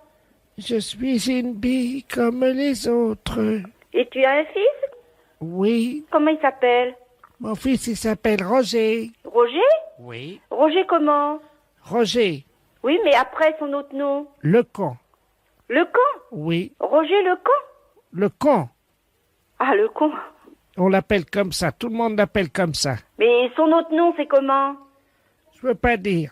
Je suis une bille comme les autres. Et tu as un fils? Oui. Comment il s'appelle? Mon fils, il s'appelle Roger. Roger? Oui. Roger comment? Roger. Oui, mais après son autre nom? Le con. Le con? Oui. Roger le con? Le con. Ah, le con. On l'appelle comme ça, tout le monde l'appelle comme ça. Mais son autre nom, c'est comment? Je veux pas dire.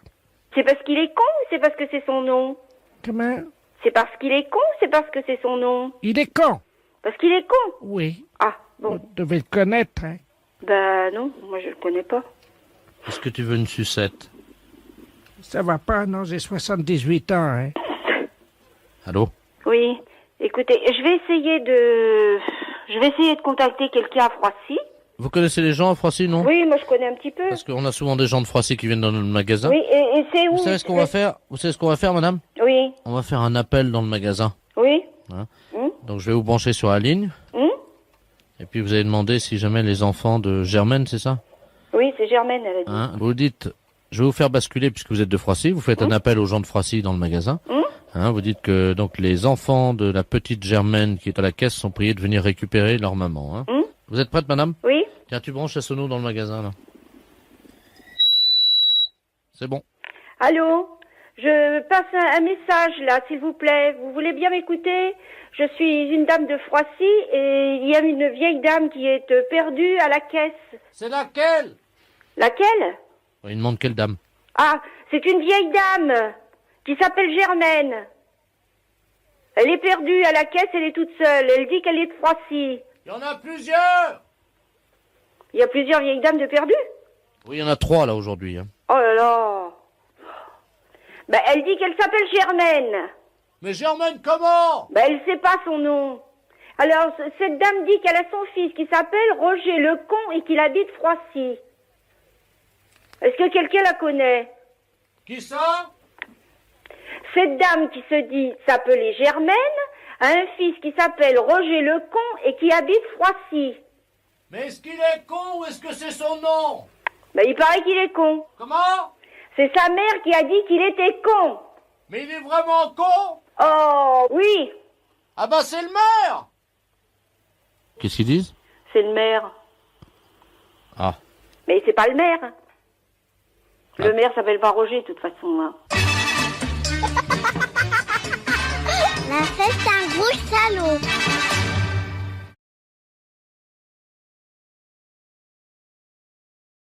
C'est parce qu'il est con ou c'est parce que c'est son nom? Comment? C'est parce qu'il est con ou c'est parce que c'est son nom? Il est con. Parce qu'il est con? Oui. Ah, bon. Vous devez le connaître, hein. Bah non, moi je le connais pas. Est-ce que tu veux une sucette? Ça va pas, non, j'ai 78 ans, hein. Allô? Oui. Écoutez, je vais essayer de contacter quelqu'un à Froissy. Vous connaissez les gens à Froissy, non? Oui, moi je connais un petit peu. Parce qu'on a souvent des gens de Froissy qui viennent dans notre magasin. Oui, et c'est où? Vous savez ce qu'on va faire? Vous savez ce qu'on va faire, madame? Oui. On va faire un appel dans le magasin. Oui. Hein? Donc je vais vous brancher sur la ligne. Et puis vous allez demander si jamais les enfants de Germaine, c'est ça? Oui, c'est Germaine, elle a dit. Hein? Vous dites, je vais vous faire basculer puisque vous êtes de Froissy. Vous faites un appel aux gens de Froissy dans le magasin. Hein? Vous dites que donc les enfants de la petite Germaine qui est à la caisse sont priés de venir récupérer leur maman. Hein? Vous êtes prête, madame? Oui. Tiens, tu branches la sono dans le magasin, là. C'est bon. Allô? Je passe un message là, s'il vous plaît. Vous voulez bien m'écouter? Je suis une dame de Froissy et il y a une vieille dame qui est perdue à la caisse. C'est laquelle? Laquelle? Il demande quelle dame? Ah, c'est une vieille dame qui s'appelle Germaine. Elle est perdue à la caisse, elle est toute seule. Elle dit qu'elle est de Froissy. Il y en a plusieurs. Il y a plusieurs vieilles dames de perdues? Oui, il y en a 3 là aujourd'hui. Hein. Oh là là. Ben, elle dit qu'elle s'appelle Germaine. Mais Germaine comment? Ben, elle sait pas son nom. Alors, cette dame dit qu'elle a son fils qui s'appelle Roger Lecon et qu'il habite Froissy. Est-ce que quelqu'un la connaît? Qui ça? Cette dame qui se dit s'appeler Germaine a un fils qui s'appelle Roger Lecon et qui habite Froissy. Mais est-ce qu'il est con ou est-ce que c'est son nom? Ben, il paraît qu'il est con. Comment? C'est sa mère qui a dit qu'il était con. Mais il est vraiment con? Oh, oui. Ah bah c'est le maire. Qu'est-ce qu'ils disent? C'est le maire. Ah. Mais c'est pas le maire. Le maire s'appelle pas Roger, de toute façon. Hein. La fête, un gros salaud.